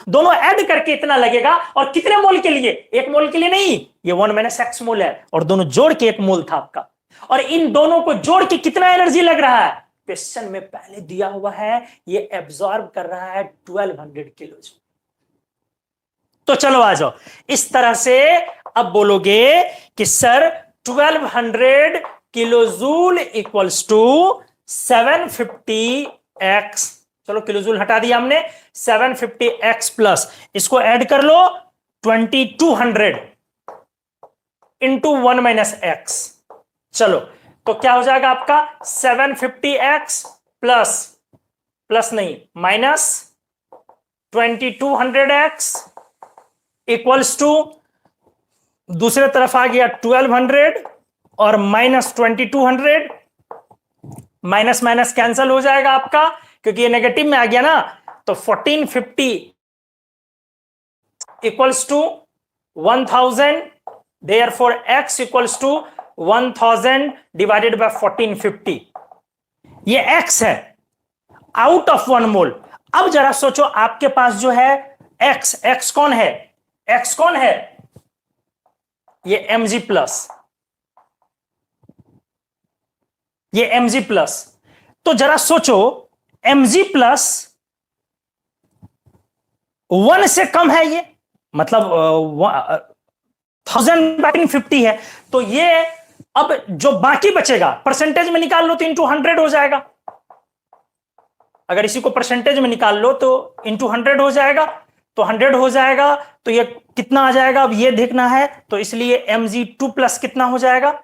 दोनों ऐड करके इतना लगेगा। और कितने मोल के लिए? एक मोल के लिए नहीं, ये 1 - x मोल है, और दोनों जोड़ के एक मोल था आपका। और इन दोनों को जोड़ के कितना एनर्जी लग रहा है? क्वेश्चन में पहले दिया हुआ है, ये एब्जॉर्ब कर रहा है 1200 किलो जूल। तो चलो आ जाओ, इस तरह से अब बोलोगे कि sir 1200 kilo joule equals to 750x। चलो किलो जूल हटा दिया हमने, 750x प्लस इसको ऐड कर लो 2200 इंटू 1 - x। चलो तो क्या हो जाएगा आपका? 750x प्लस नहीं माइनस 2200x इक्वल्स टू, दूसरे तरफ आ गया 1200 और माइनस 2200। माइनस माइनस कैंसल हो जाएगा आपका, क्योंकि ये नेगेटिव में आ गया ना। तो 1450 equals to 1000, therefore x equals to 1000 divided by 1450। ये x है आउट ऑफ 1 मोल। अब जरा सोचो, आपके पास जो है x कौन है? x कौन है? ये Mg+, ये Mg+। तो जरा सोचो, Mg+ 1 से कम है, ये मतलब 1050 है। तो ये अब जो बाकी बचेगा परसेंटेज में निकाल लो तो इंटू 100 हो जाएगा। अगर इसी को परसेंटेज में निकाल लो तो इंटू 100 हो जाएगा, तो 100 हो जाएगा। तो ये कितना आ जाएगा अब ये देखना है, तो इसलिए Mg2+ कितना हो जाएगा?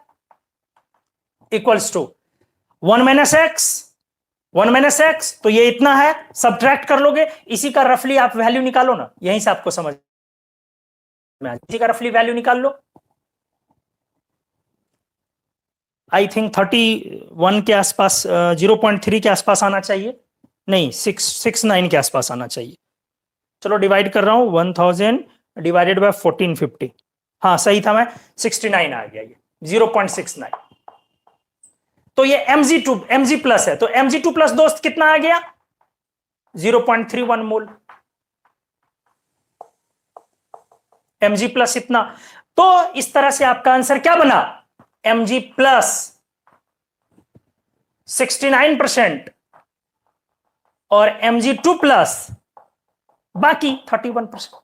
Equals to 1 - x। तो ये इतना है, सब्ट्रैक्ट कर लोगे, इसी का रफली आप वैल्यू निकालो ना, यहीं से आपको समझ में, इसी का रफली वैल्यू निकाल लो। आई थिंक 31 के आसपास, 0.3 के आसपास आना चाहिए, नहीं 669 के आसपास आना चाहिए। चलो डिवाइड कर रहा हूं, 1000 डिवाइडेड बाय 1450। हाँ सही था, मैं 69 आ गया, ये 0.69। तो ये mg प्लस है, तो mg2 प्लस दोस्त कितना आ गया 0.31 मोल, mg प्लस इतना। तो इस तरह से आपका आंसर क्या बना, mg प्लस 69% और mg2 प्लस बाकी 31%।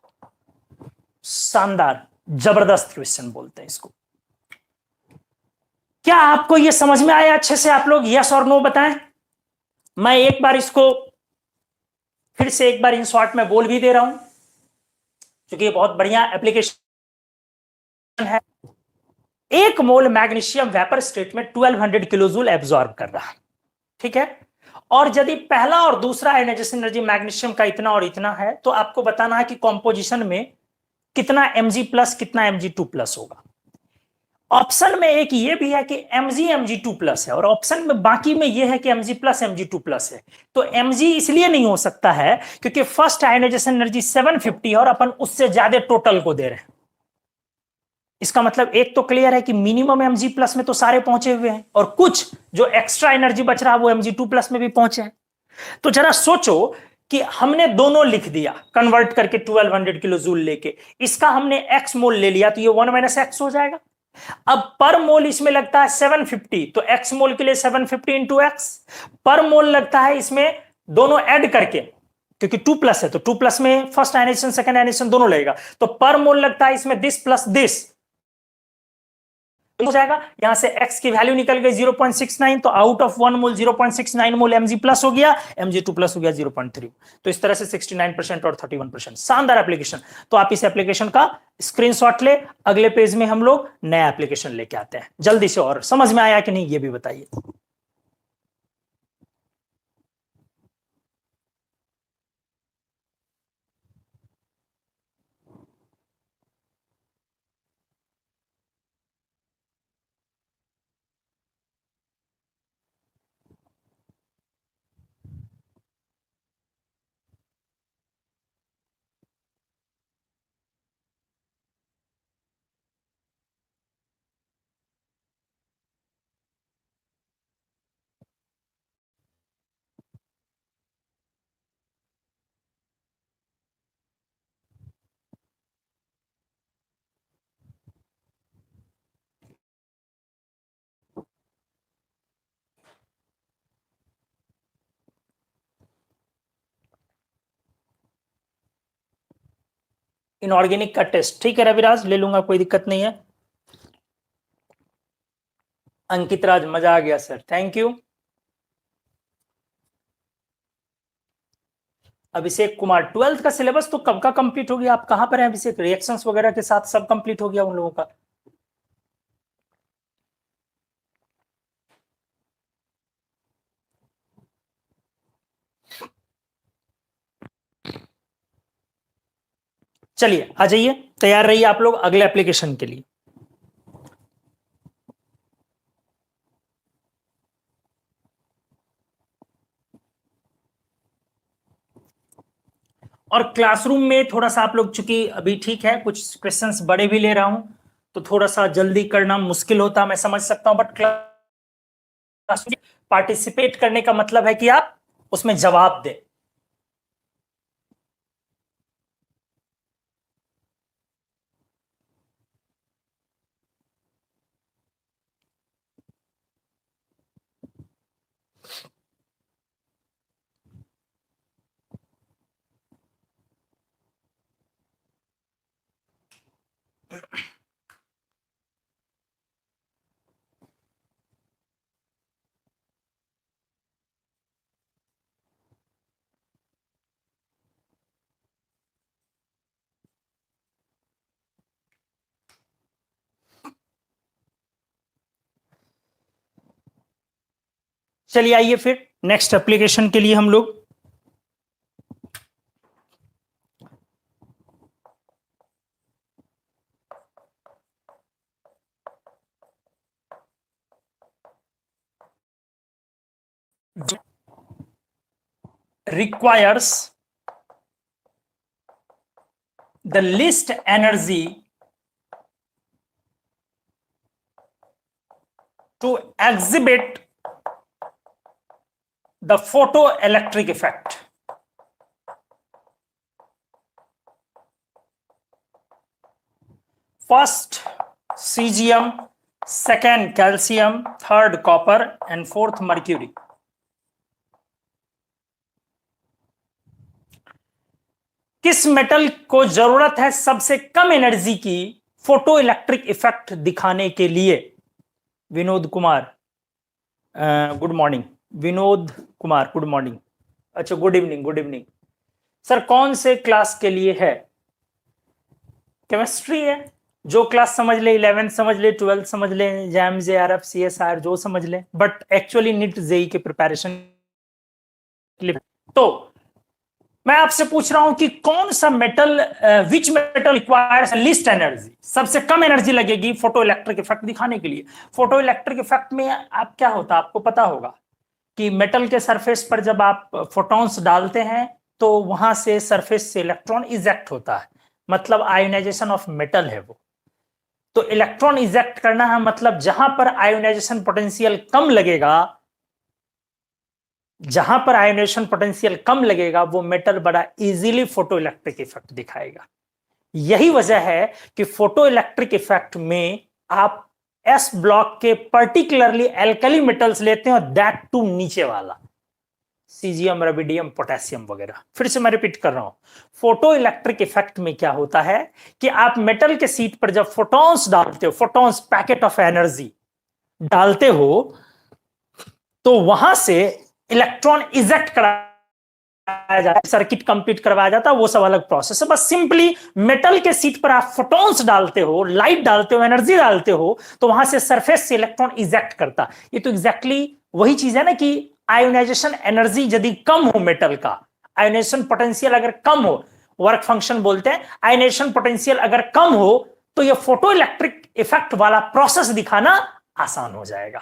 शानदार, जबरदस्त क्वेश्चन बोलते हैं इसको। क्या आपको यह समझ में आया अच्छे से? आप लोग यस और नो बताएं। मैं एक बार इसको फिर से एक बार इन शॉर्ट में बोल भी दे रहा हूं, क्योंकि ये बहुत बढ़िया एप्लीकेशन है। 1 मोल मैग्नीशियम वेपर स्टेट में 1200 किलोजूल एब्जॉर्ब कर रहा है, ठीक है। और यदि पहला और दूसरा आयनाइजेशन एनर्जी मैग्नीशियम का इतना और इतना है, तो आपको बताना है कि कॉम्पोजिशन में कितना mg प्लस कितना mg2 प्लस होगा। ऑप्शन में एक ये भी है कि mg प्लस है, और ऑप्शन में बाकी में ये है कि mg प्लस mg2 प्लस है। तो mg इसलिए नहीं हो सकता है क्योंकि फर्स्ट आयनाइजेशन एनर्जी 750 और अपन उससे ज्यादा टोटल को दे रहे हैं। इसका मतलब एक तो क्लियर है कि मिनिमम mg प्लस में तो सारे पहुंचे हुए हैं, और कुछ जो एक्स्ट्रा एनर्जी बच रहा है वो mg2 प्लस में भी पहुंचे हैं। तो जरा सोचो कि हमने दोनों लिख दिया कन्वर्ट करके 1200 किलो जूल लेके, इसका हमने x मोल ले लिया, तो ये 1 माइनस एक्स हो जाएगा। अब पर मोल इसमें लगता है 750, तो x मोल के लिए 750 इंटू एक्स पर मोल लगता है इसमें, दोनों ऐड करके, क्योंकि 2 प्लस है तो 2 प्लस में फर्स्ट आयनाइजेशन सेकंड आयनाइजेशन दोनों लगेगा, तो पर मोल लगता है इसमें दिस प्लस दिस हो जाएगा। यहां से x की वैल्यू निकल गई 0.69, तो out of 1 mole 0.69 mole mg plus हो गया, mg2 प्लस हो गया 0.3। तो इस तरह से 69% और 31%। शानदार एप्लीकेशन। तो आप इस एप्लीकेशन का स्क्रीनशॉट ले, अगले पेज में हम लोग नया एप्लीकेशन लेके आते हैं जल्दी से। और समझ में आया कि नहीं ये भी बताइए। इनऑर्गेनिक का टेस्ट, ठीक है रविराज, ले लूंगा, कोई दिक्कत नहीं है। अंकित राज, मजा आ गया sir, thank you. Abhishek Kumar, 12th का सिलेबस तो कब का कंप्लीट हो गया? आप कहां पर हैं अभिषेक? रिएक्शंस वगैरह के साथ सब कंप्लीट हो गया उन लोगों का? चलिए आ जाइए, तैयार रहिए आप लोग अगले एप्लीकेशन के लिए। और क्लासरूम में थोड़ा सा आप लोग, चूंकि अभी ठीक है कुछ क्वेश्चंस बड़े भी ले रहा हूं, तो थोड़ा सा जल्दी करना मुश्किल होता, मैं समझ सकता हूं, बट क्लास पार्टिसिपेट करने का मतलब है कि आप उसमें जवाब दें। चलिए आइए फिर नेक्स्ट एप्लीकेशन के लिए हम लोग requires the least energy to exhibit the photo electric effect. First caesium, second calcium, third copper and fourth mercury. किस मेटल को जरूरत है सबसे कम एनर्जी की फोटो इलेक्ट्रिक इफेक्ट दिखाने के लिए? Vinod Kumar, good morning. Vinod Kumar, good morning. अच्छा, good evening, good evening. Sir कौन से क्लास के लिए है? केमिस्ट्री है। जो क्लास समझ ले, 11th समझ ले, 12th समझ ले, जैम जेआरएफ सीएसआर जो समझ ले, बट एक्चुअली नीट जेई के प्रिपरेशन के लिए। तो मैं आपसे पूछ रहा हूं कि कौन सा metal, which metal requires list energy, सबसे कम एनर्जी लगेगी फोटो इलेक्ट्रिक इफेक्ट दिखाने के लिए। फोटो इलेक्ट्रिक इफेक्ट में आप क्या होता है आपको पता होगा कि मेटल के सरफेस पर जब आप फोटॉन्स डालते हैं तो वहां से सरफेस से इलेक्ट्रॉन इजेक्ट होता है, मतलब आयोनाइजेशन ऑफ मेटल है वो। तो इलेक्ट्रॉन इजेक्ट करना है, मतलब जहां पर आयोनाइजेशन पोटेंशियल कम लगेगा, जहां पर आयोनाइजेशन पोटेंशियल कम लगेगा वो मेटल बड़ा इजीली फोटो इलेक्ट्रिक इफेक्ट दिखाएगा। यही वजह है कि फोटो इलेक्ट्रिक इफेक्ट में आप एस ब्लॉक के पर्टिकुलरली एल्कली मेटल्स लेते हैं, और दैट टू नीचे वाला, सीजियम, रबिडियम, पोटेशियम वगैरह। फिर से मैं रिपीट कर रहा हूं, फोटो इलेक्ट्रिक इफेक्ट में क्या होता है कि आप मेटल के सीट पर जब फोटॉन्स डालते हो, फोटॉन्स पैकेट ऑफ एनर्जी डालते हो, तो वहां से इलेक्ट्रॉन इजेक्ट कराया जाता है, सर्किट कंप्लीट करवाया जाता है, वो सब अलग प्रोसेस है। बस सिंपली मेटल के सीट पर आप फोटॉन्स डालते हो, लाइट डालते हो, एनर्जी डालते हो, तो वहां से सरफेस से इलेक्ट्रॉन इजेक्ट करता। ये तो एग्जैक्टली वही चीज है ना कि आयोनाइजेशन एनर्जी यदि कम हो मेटल का, आयोनाइजेशन पोटेंशियल अगर कम हो, वर्क फंक्शन बोलते हैं, आयोनाइजेशन पोटेंशियल अगर कम हो तो ये फोटो इलेक्ट्रिक इफेक्ट वाला प्रोसेस दिखाना आसान हो जाएगा।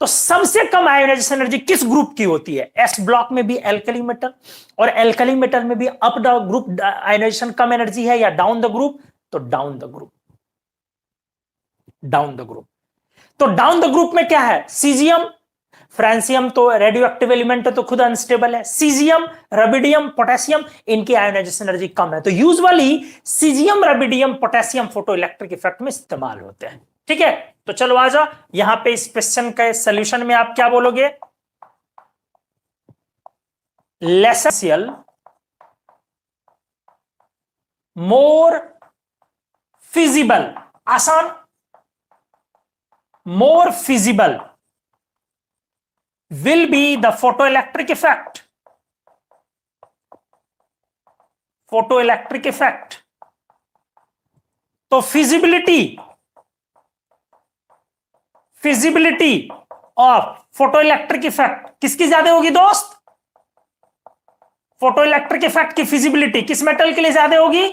तो सबसे कम आयोनाइजेशन एनर्जी किस ग्रुप की होती है? एस ब्लॉक में भी एल्कली मेटल, और एल्कली मेटल में भी अप द ग्रुप आयोनाइजेशन कम एनर्जी है, या डाउन द ग्रुप? तो down the group, down the group. तो डाउन द ग्रुप में क्या है? सीजियम, फ्रांसियम तो रेडियो एक्टिव एलिमेंट है तो खुद अनस्टेबल है, सीजियम, रबिडियम, पोटेशियम, इनकी आयोनाइजेशन एनर्जी कम है, तो usually caesium, rubidium, potassium photo electric effect में इस्तेमाल होते हैं। ठीक है, तो चलो आ जाओ यहां पे इस क्वेश्चन के सॉल्यूशन में आप क्या बोलोगे? लेसेंशियल, मोर फिजिबल, आसान, more feasible will be the photoelectric effect. Photoelectric effect. तो फिजिबिलिटी ऑफ फोटोइलेक्ट्रिक इफेक्ट किसकी ज्यादा होगी दोस्त? फोटोइलेक्ट्रिक इफेक्ट की फिजिबिलिटी किस मेटल के लिए ज्यादा होगी?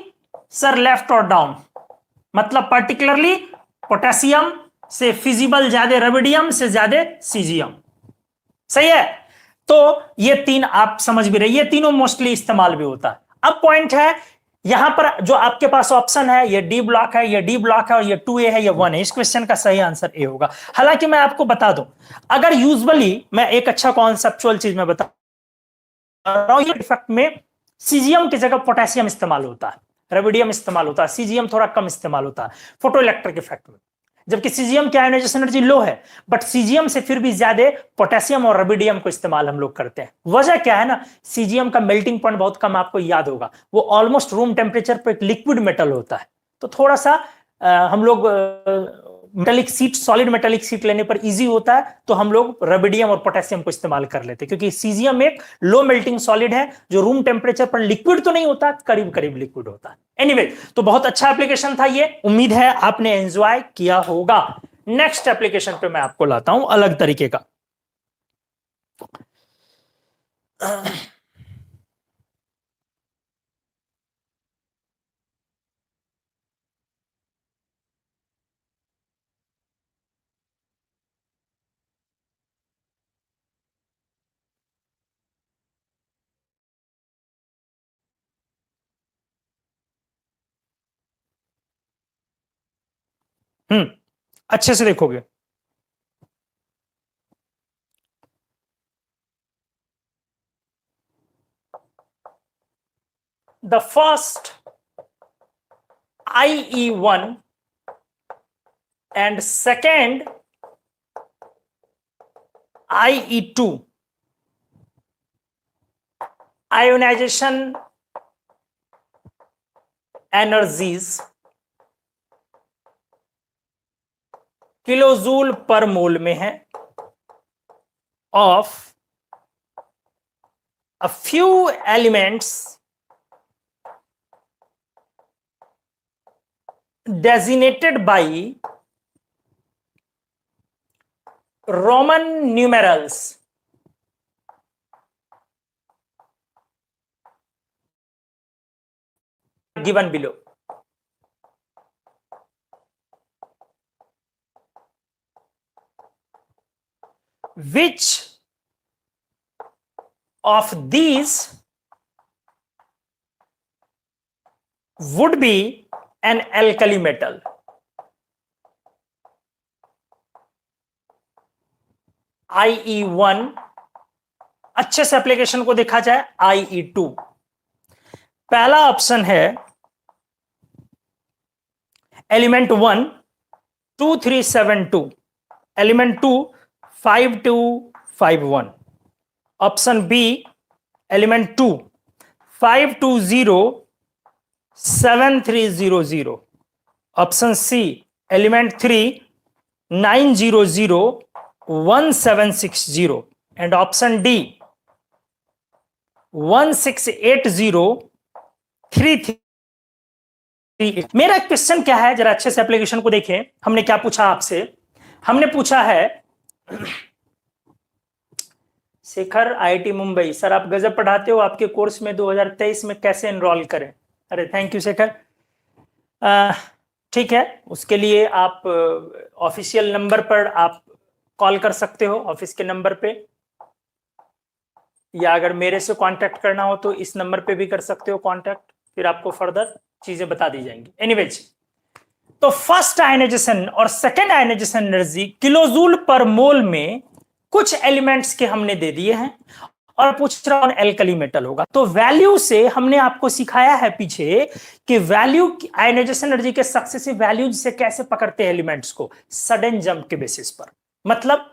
सर लेफ्ट और डाउन, मतलब पर्टिकुलरली पोटेशियम से फिजिबल ज्यादा, रबिडियम से ज्यादा सीजियम। सही है, तो ये तीन आप समझ भी रहे, ये तीनों मोस्टली इस्तेमाल भी होता है। अब पॉइंट है यहां पर जो आपके पास ऑप्शन है, ये डी ब्लॉक है, ये डी ब्लॉक है, और ये 2A है, ये 1 है। इस क्वेश्चन का सही आंसर ए होगा। हालांकि मैं आपको बता दूं, अगर यूजुअली मैं एक अच्छा कॉन्सेप्चुअल चीज में बता रहा हूं, ये इफेक्ट में सीजियम की जगह पोटेशियम इस्तेमाल होता है, रेबिडियम इस्तेमाल होता है, सीजियम थोड़ा कम इस्तेमाल होता है फोटो इलेक्ट्रिक इफेक्ट में, जबकि सीजियम की आयोनाइजेशन एनर्जी लो है, बट सीजियम से फिर भी ज्यादा पोटेशियम और रबिडियम को इस्तेमाल हम लोग करते हैं। वजह क्या है ना, सीजियम का मेल्टिंग पॉइंट बहुत कम, आपको याद होगा, वो ऑलमोस्ट रूम टेम्परेचर पर एक लिक्विड मेटल होता है, तो थोड़ा सा हम लोग metallic sheath, solid metallic sheath लेने पर इजी होता है, तो हम लोग रबिडियम और पोटेशियम को इस्तेमाल कर लेते हैं, क्योंकि सीजियम एक लो मेल्टिंग सॉलिड है जो रूम टेम्परेचर पर लिक्विड तो नहीं होता, करीब करीब लिक्विड होता है। एनीवे, तो बहुत अच्छा एप्लीकेशन था ये, उम्मीद है आपने एंजॉय किया होगा। नेक्स्ट एप्लीकेशन पे मैं आपको लाता हूं अलग तरीके का। अच्छे से देखोगे। the first IE1 and second IE2 ionization energies kilojoule पर मोल में है of a few elements designated by Roman numerals given below. Which of these would be an alkali metal? IE1, अच्छे से एप्लीकेशन को देखा जाए IE2। पहला ऑप्शन है element 1 2372, element 2 5251, option B element 2 520 7300, option C element 3 900 1760 and option D 1680 33। मेरा question क्या है, जरा अच्छे से एप्लीकेशन को देखें। हमने क्या पूछा आपसे? हमने पूछा है शेखर आईआईटी मुंबई, सर आप गजब पढ़ाते हो, आपके कोर्स में 2023 में कैसे एनरोल करें? अरे थैंक यू शेखर। ठीक है, उसके लिए आप ऑफिशियल नंबर पर आप कॉल कर सकते हो, ऑफिस के नंबर पे, या अगर मेरे से कांटेक्ट करना हो तो इस नंबर पे भी कर सकते हो कांटेक्ट, फिर आपको फर्दर चीजें बता दी जाएंगी। एनीवेज, तो फर्स्ट आयनाइजेशन और सेकेंड आयनाइजेशन एनर्जी किलोजूल पर मोल में कुछ एलिमेंट्स के हमने दे दिए हैं और पूछ रहा हूं एल्कली मेटल होगा। तो वैल्यू से हमने आपको सिखाया है पीछे कि वैल्यू आयनाइजेशन एनर्जी के सक्सेसिव वैल्यूज से कैसे पकड़ते हैं एलिमेंट्स को, सडन जंप के बेसिस पर। मतलब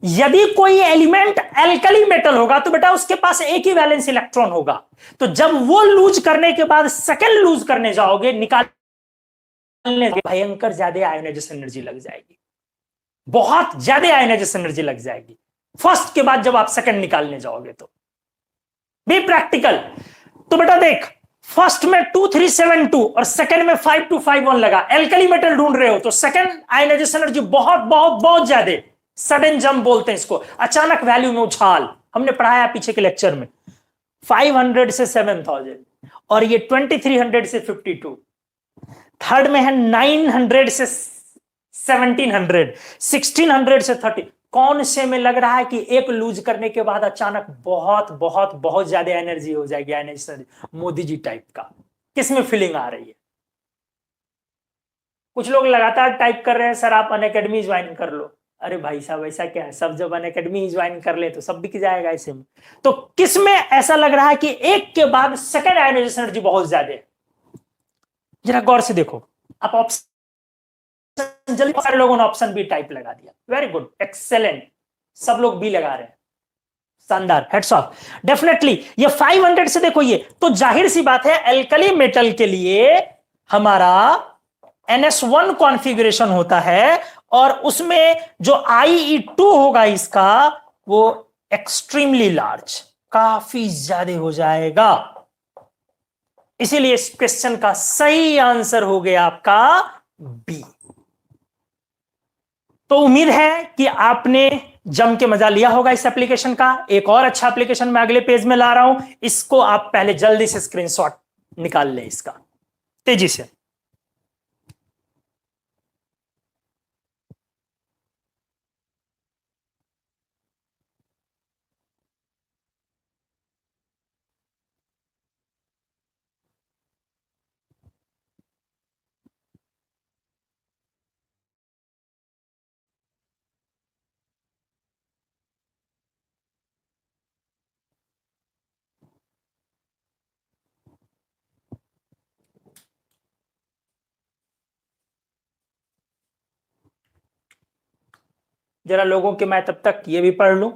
यदि कोई एलिमेंट एल्कली मेटल होगा तो बेटा उसके पास एक ही वैलेंस इलेक्ट्रॉन होगा, तो जब वो लूज करने के बाद सेकंड लूज करने जाओगे, निकालने भयंकर ज्यादा आयोनाइजेशन एनर्जी लग जाएगी, बहुत ज्यादा आयोनाइजेशन एनर्जी लग जाएगी फर्स्ट के बाद जब आप सेकंड निकालने जाओगे। तो बी प्रैक्टिकल। तो बेटा देख, फर्स्ट में 2372 और सेकंड में 5251 लगा, एल्कली मेटल ढूंढ रहे हो, तो सेकंड आयोनाइजेशन एनर्जी बहुत बहुत बहुत ज्यादा, सडन जंप बोलते हैं इसको, अचानक वैल्यू में उछाल। हमने पढ़ाया पीछे के लेक्चर में 500 से 7000, और ये 2300 से 52, थर्ड में है 900 से 1700, 1600 से 30। कौन से में लग रहा है कि एक लूज करने के बाद अचानक बहुत बहुत बहुत ज्यादा एनर्जी हो जाएगी, एनर्जी मोदी जी टाइप का? किस में फीलिंग आ रही है? कुछ लोग लगातार टाइप कर रहे हैं सर आप अनअकैडमी ज्वाइन कर लो। अरे भाई साहब ऐसा क्या है, सब जब अनअकैडमी ज्वाइन कर ले तो सब बिक जाएगा ऐसे में। तो किस में ऐसा लग रहा है कि एक के बाद सेकंड आयोनाइजेशन एनर्जी बहुत ज्यादा है? जरा गौर से देखो। आप ऑप्शन, जल्दी सारे लोगों ने ऑप्शन बी टाइप लगा दिया, वेरी गुड, एक्सेलेंट, सब लोग बी लगा रहे हैं, शानदार, हेड्स ऑफ। डेफिनेटली ये 500 से देखो, ये तो जाहिर सी बात है एल्कली मेटल के लिए हमारा NS1 कॉन्फ़िगरेशन होता है, और उसमें जो IE2 होगा इसका वो एक्सट्रीमली लार्ज, काफी ज्यादा हो जाएगा। इसीलिए इस क्वेश्चन का सही आंसर हो गया आपका बी। तो उम्मीद है कि आपने जम के मजा लिया होगा इस एप्लीकेशन का। एक और अच्छा एप्लीकेशन मैं अगले पेज में ला रहा हूं, इसको आप पहले जल्दी से स्क्रीनशॉट निकाल लें इसका, तेजी से। जरा लोगों के मैं तब तक ये भी पढ़ लूं।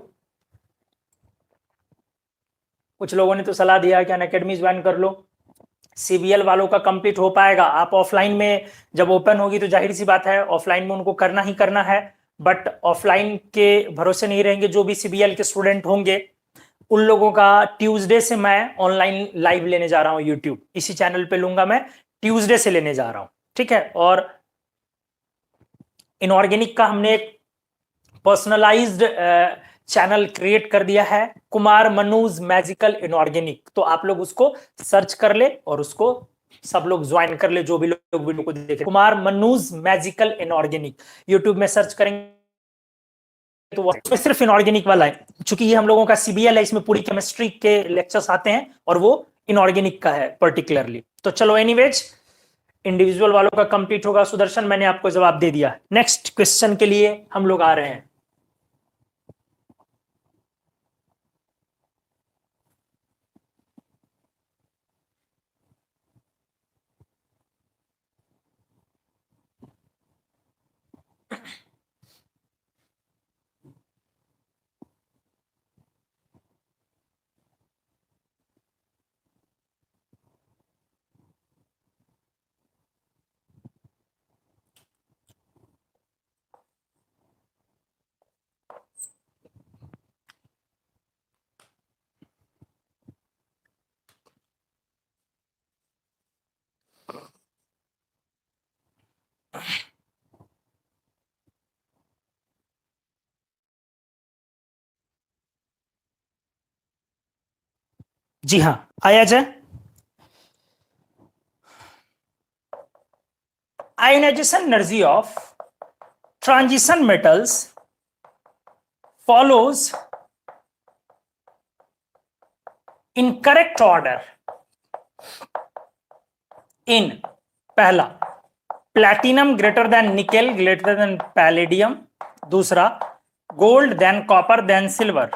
कुछ लोगों ने तो सलाह दिया कि अनअकैडमी ज्वाइन कर लो। सीबीएल वालों का कंप्लीट हो पाएगा। आप ऑफलाइन में जब ओपन होगी तो जाहिर सी बात है ऑफलाइन में उनको करना ही करना है, बट ऑफलाइन के भरोसे नहीं रहेंगे। जो भी सीबीएल के स्टूडेंट होंगे उन लोगों का ट्यूसडे से मैं ऑनलाइन लाइव लेने जा रहा हूं, यूट्यूब इसी चैनल पे लूंगा मैं, ट्यूसडे से लेने जा रहा हूं, ठीक है। और इनऑर्गेनिक का हमने एक पर्सनलाइज्ड चैनल क्रिएट कर दिया है, कुमार मनुज मैजिकल इनऑर्गेनिक। तो आप लोग उसको सर्च कर ले और उसको सब लोग ज्वाइन कर ले, जो भी लोग वीडियो को देखे। कुमार मनुज मैजिकल इनऑर्गेनिक यूट्यूब में सर्च करेंगे तो वो सिर्फ इनऑर्गेनिक वाला है। चूंकि ये हम लोगों का सीबीएल है, इसमें पूरी केमिस्ट्री के लेक्चर्स आते हैं और वो इनऑर्गेनिक का है पर्टिकुलरली। तो चलो एनीवेज, इंडिविजुअल वालों का कंप्लीट होगा। सुदर्शन, मैंने आपको जवाब दे दिया। नेक्स्ट क्वेश्चन के लिए हम लोग आ रहे हैं। जी हाँ, आया जाए। Ionisation energy of transition metals follows in correct order in, पहला platinum greater than nickel greater than palladium, दूसरा gold than copper than silver,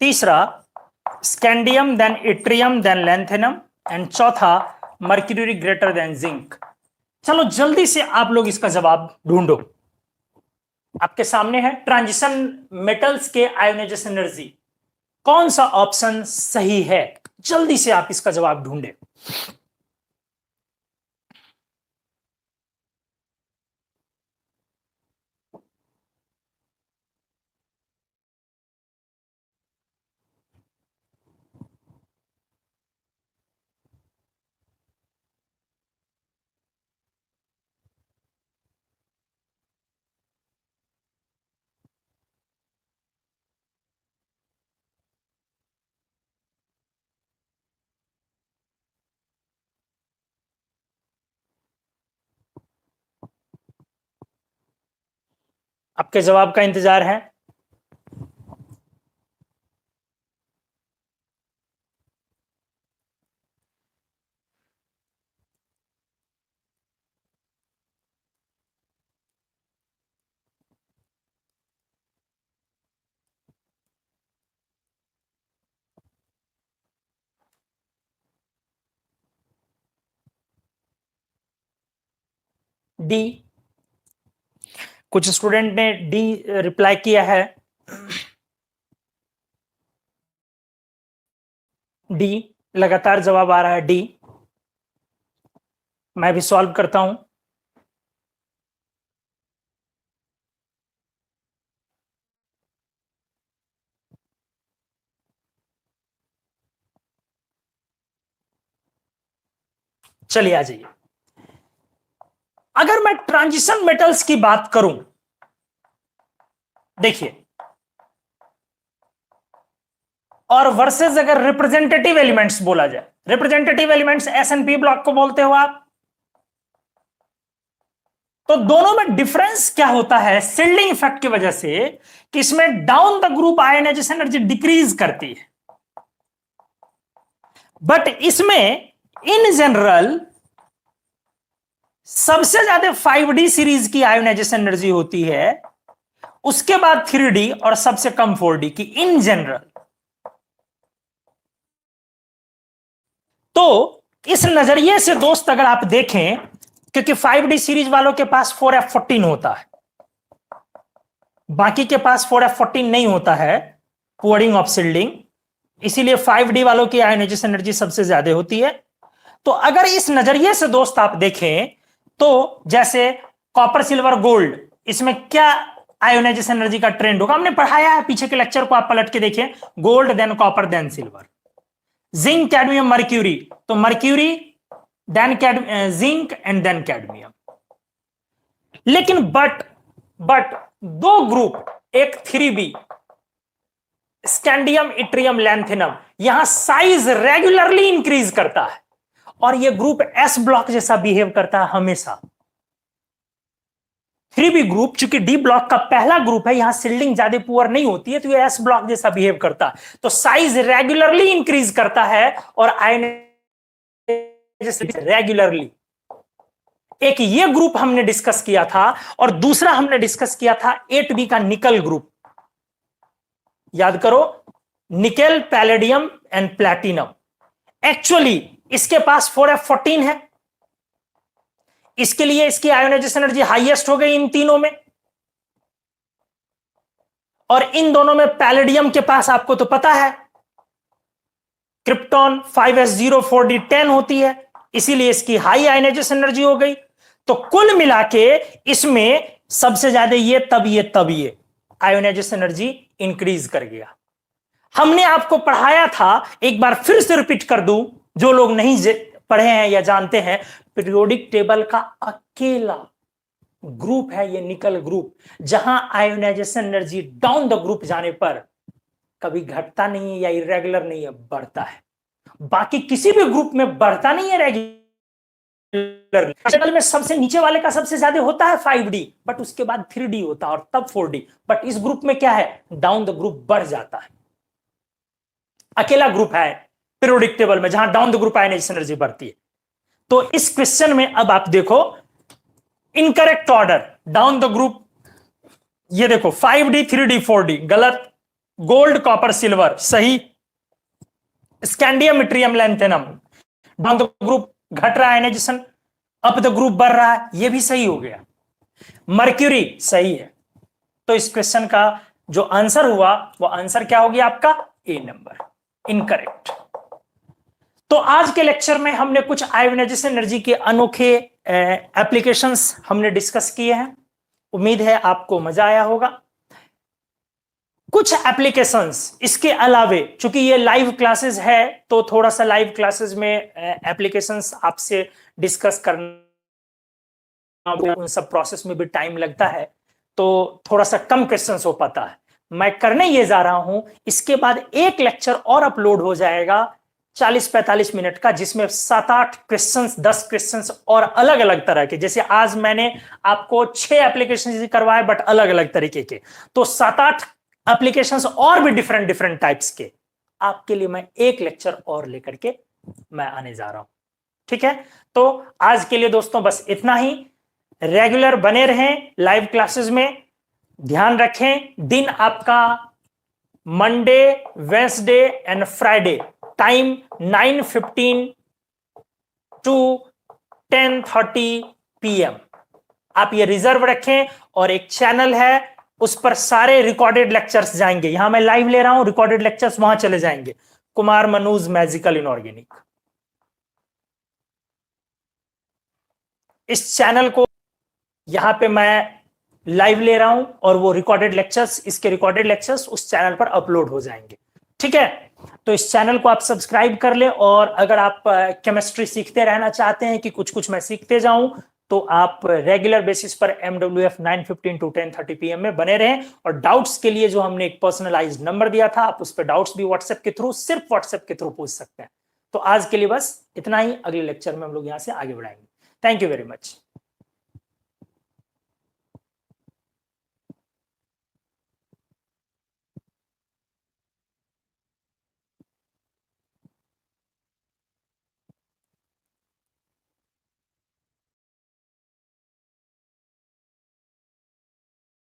तीसरा scandium than yttrium than lanthanum, and चौथा मर्क्यूरी ग्रेटर देन जिंक। चलो जल्दी से आप लोग इसका जवाब ढूंढो। आपके सामने है ट्रांजिशन मेटल्स के आयोनाइजेशन एनर्जी, कौन सा ऑप्शन सही है? जल्दी से आप इसका जवाब ढूंढे। आपके जवाब का इंतजार है। डी, कुछ स्टूडेंट ने डी रिप्लाई किया है। डी लगातार जवाब आ रहा है, डी। मैं भी सॉल्व करता हूं। चलिए आ जाइए। अगर मैं ट्रांजिशन मेटल्स की बात करूं, देखिए, और वर्सेस अगर रिप्रेजेंटेटिव एलिमेंट्स बोला जाए, रिप्रेजेंटेटिव एलिमेंट्स एसएनपी ब्लॉक को बोलते हो आप, तो दोनों में डिफरेंस क्या होता है? शिल्डिंग इफेक्ट की वजह से कि इसमें down the group ionisation energy decrease करती है, बट इसमें इन जनरल सबसे ज्यादा 5D सीरीज की आयोनाइजेशन एनर्जी होती है, उसके बाद 3D और सबसे कम 4D की इन जनरल। तो इस नजरिए से दोस्त अगर आप देखें, क्योंकि 5D सीरीज वालों के पास 4F14 होता है, बाकी के पास 4f14 नहीं होता है कोडिंग ऑफ शिल्डिंग, इसीलिए 5d वालों की आयोनाइजेशन एनर्जी सबसे ज्यादा होती है। तो अगर इस नजरिए से दोस्त आप देखें तो जैसे कॉपर सिल्वर गोल्ड, इसमें क्या आयोनाइजेशन एनर्जी का ट्रेंड होगा, हमने पढ़ाया है पीछे के लेक्चर को आप पलट के देखें, gold than copper than silver. Zinc cadmium mercury, तो mercury then zinc and then cadmium. लेकिन बट दो ग्रुप, एक 3b स्कैंडियम इट्रियम लैंथेनम, यहां साइज रेगुलरली इंक्रीज करता है और यह ग्रुप एस ब्लॉक जैसा बिहेव करता है हमेशा। 3b ग्रुप चूंकि डी ब्लॉक का पहला ग्रुप है, यहां शिल्डिंग ज्यादा पुअर नहीं होती है, तो यह एस ब्लॉक जैसा बिहेव करता है, तो साइज रेगुलरली इंक्रीज करता है और आयनाइजेशन रेगुलरली। एक ये ग्रुप हमने डिस्कस किया था और दूसरा हमने डिस्कस किया था 8b का निकल ग्रुप, याद करो, nickel palladium and platinum. Actually इसके पास 4f14 है, इसके लिए इसकी आयोनाइजेशन एनर्जी हाईएस्ट हो गई इन तीनों में, और इन दोनों में पैलेडियम के पास आपको तो पता है क्रिप्टॉन 5s04d10 होती है, इसीलिए इसकी हाई आयोनाइजेशन एनर्जी हो गई। तो कुल मिला के इसमें सबसे ज्यादा ये तब ये आयोनाइजेशन एनर्जी इंक्रीज कर गया। हमने आपको पढ़ाया था, एक बार फिर से रिपीट कर दूं, जो लोग नहीं पढ़े हैं या जानते हैं, पीरियोडिक टेबल का अकेला ग्रुप है ये निकल ग्रुप, जहां ionisation energy down the group जाने पर कभी घटता नहीं है या इरेगुलर नहीं है, बढ़ता है। बाकी किसी भी ग्रुप में बढ़ता नहीं है रेगुलर में सबसे नीचे वाले का सबसे ज्यादा होता है 5d, बट उसके बाद 3d होता है और तब 4d, बट इस ग्रुप में क्या है, डाउन द ग्रुप बढ़ जाता है। अकेला ग्रुप है पीरियोडिक टेबल में जहां down the group ionisation energy बढ़ती है। तो इस क्वेश्चन में अब आप देखो incorrect order down the group, ये देखो 5d 3d 4d गलत, गोल्ड कॉपर सिल्वर सही, scandium yttrium lanthanum down the group घट रहा है आयोनाइजेशन, अप द ग्रुप बढ़ रहा है, ये भी सही हो गया। मर्क्यूरी सही है, तो इस क्वेश्चन का जो आंसर हुआ वो आंसर क्या हो गया आपका, ए नंबर, इनकरेक्ट। तो आज के लेक्चर में हमने कुछ आयोनाइजेशन एनर्जी के अनोखे एप्लीकेशंस हमने डिस्कस किए हैं, उम्मीद है आपको मजा आया होगा। कुछ एप्लीकेशंस इसके अलावे, चूंकि ये लाइव क्लासेस है तो थोड़ा सा लाइव क्लासेस में एप्लीकेशंस आपसे डिस्कस करना, उन सब प्रोसेस में भी टाइम लगता है, तो थोड़ा सा कम क्वेश्चंस हो पाता है। मैं करने ये जा रहा हूं, इसके बाद एक लेक्चर और अपलोड हो जाएगा 40-45 मिनट का, जिसमें 7-8 क्वेश्चंस 10 क्वेश्चंस और अलग अलग तरह के, जैसे आज मैंने आपको 6 एप्लीकेशन करवाए बट अलग अलग तरीके के, तो 7-8 एप्लीकेशंस और भी डिफरेंट टाइप्स के आपके लिए मैं एक लेक्चर और लेकर के मैं आने जा रहा हूं। ठीक है, तो आज के लिए दोस्तों बस इतना ही। रेगुलर बने रहें लाइव क्लासेस में, ध्यान रखें दिन आपका Monday, Wednesday and Friday, time 9:15 to 10:30 PM। आप ये रिजर्व रखें, और एक चैनल है उस पर सारे रिकॉर्डेड लेक्चर्स जाएंगे, यहां मैं लाइव ले रहा हूं, रिकॉर्डेड लेक्चर्स वहां चले जाएंगे, कुमार मनूज मैजिकल इनऑर्गेनिक। इस चैनल को यहां पे मैं लाइव ले रहा हूं और वो रिकॉर्डेड लेक्चर्स, इसके रिकॉर्डेड लेक्चर्स उस चैनल पर अपलोड हो जाएंगे। ठीक है, तो इस चैनल को आप सब्सक्राइब कर ले, और अगर आप केमिस्ट्री सीखते रहना चाहते हैं कि कुछ मैं सीखते जाऊं, तो आप रेगुलर बेसिस पर MWF 9:15 to 10:30 PM में बने रहें। और डाउट्स के लिए जो हमने एक पर्सनलाइज्ड नंबर दिया था, आप उस पर डाउट्स भी व्हाट्सएप के थ्रू, सिर्फ व्हाट्सएप के थ्रू पूछ सकते हैं। तो आज के लिए बस इतना ही, अगले लेक्चर में हम लोग यहां से आगे बढ़ाएंगे। Thank you very much.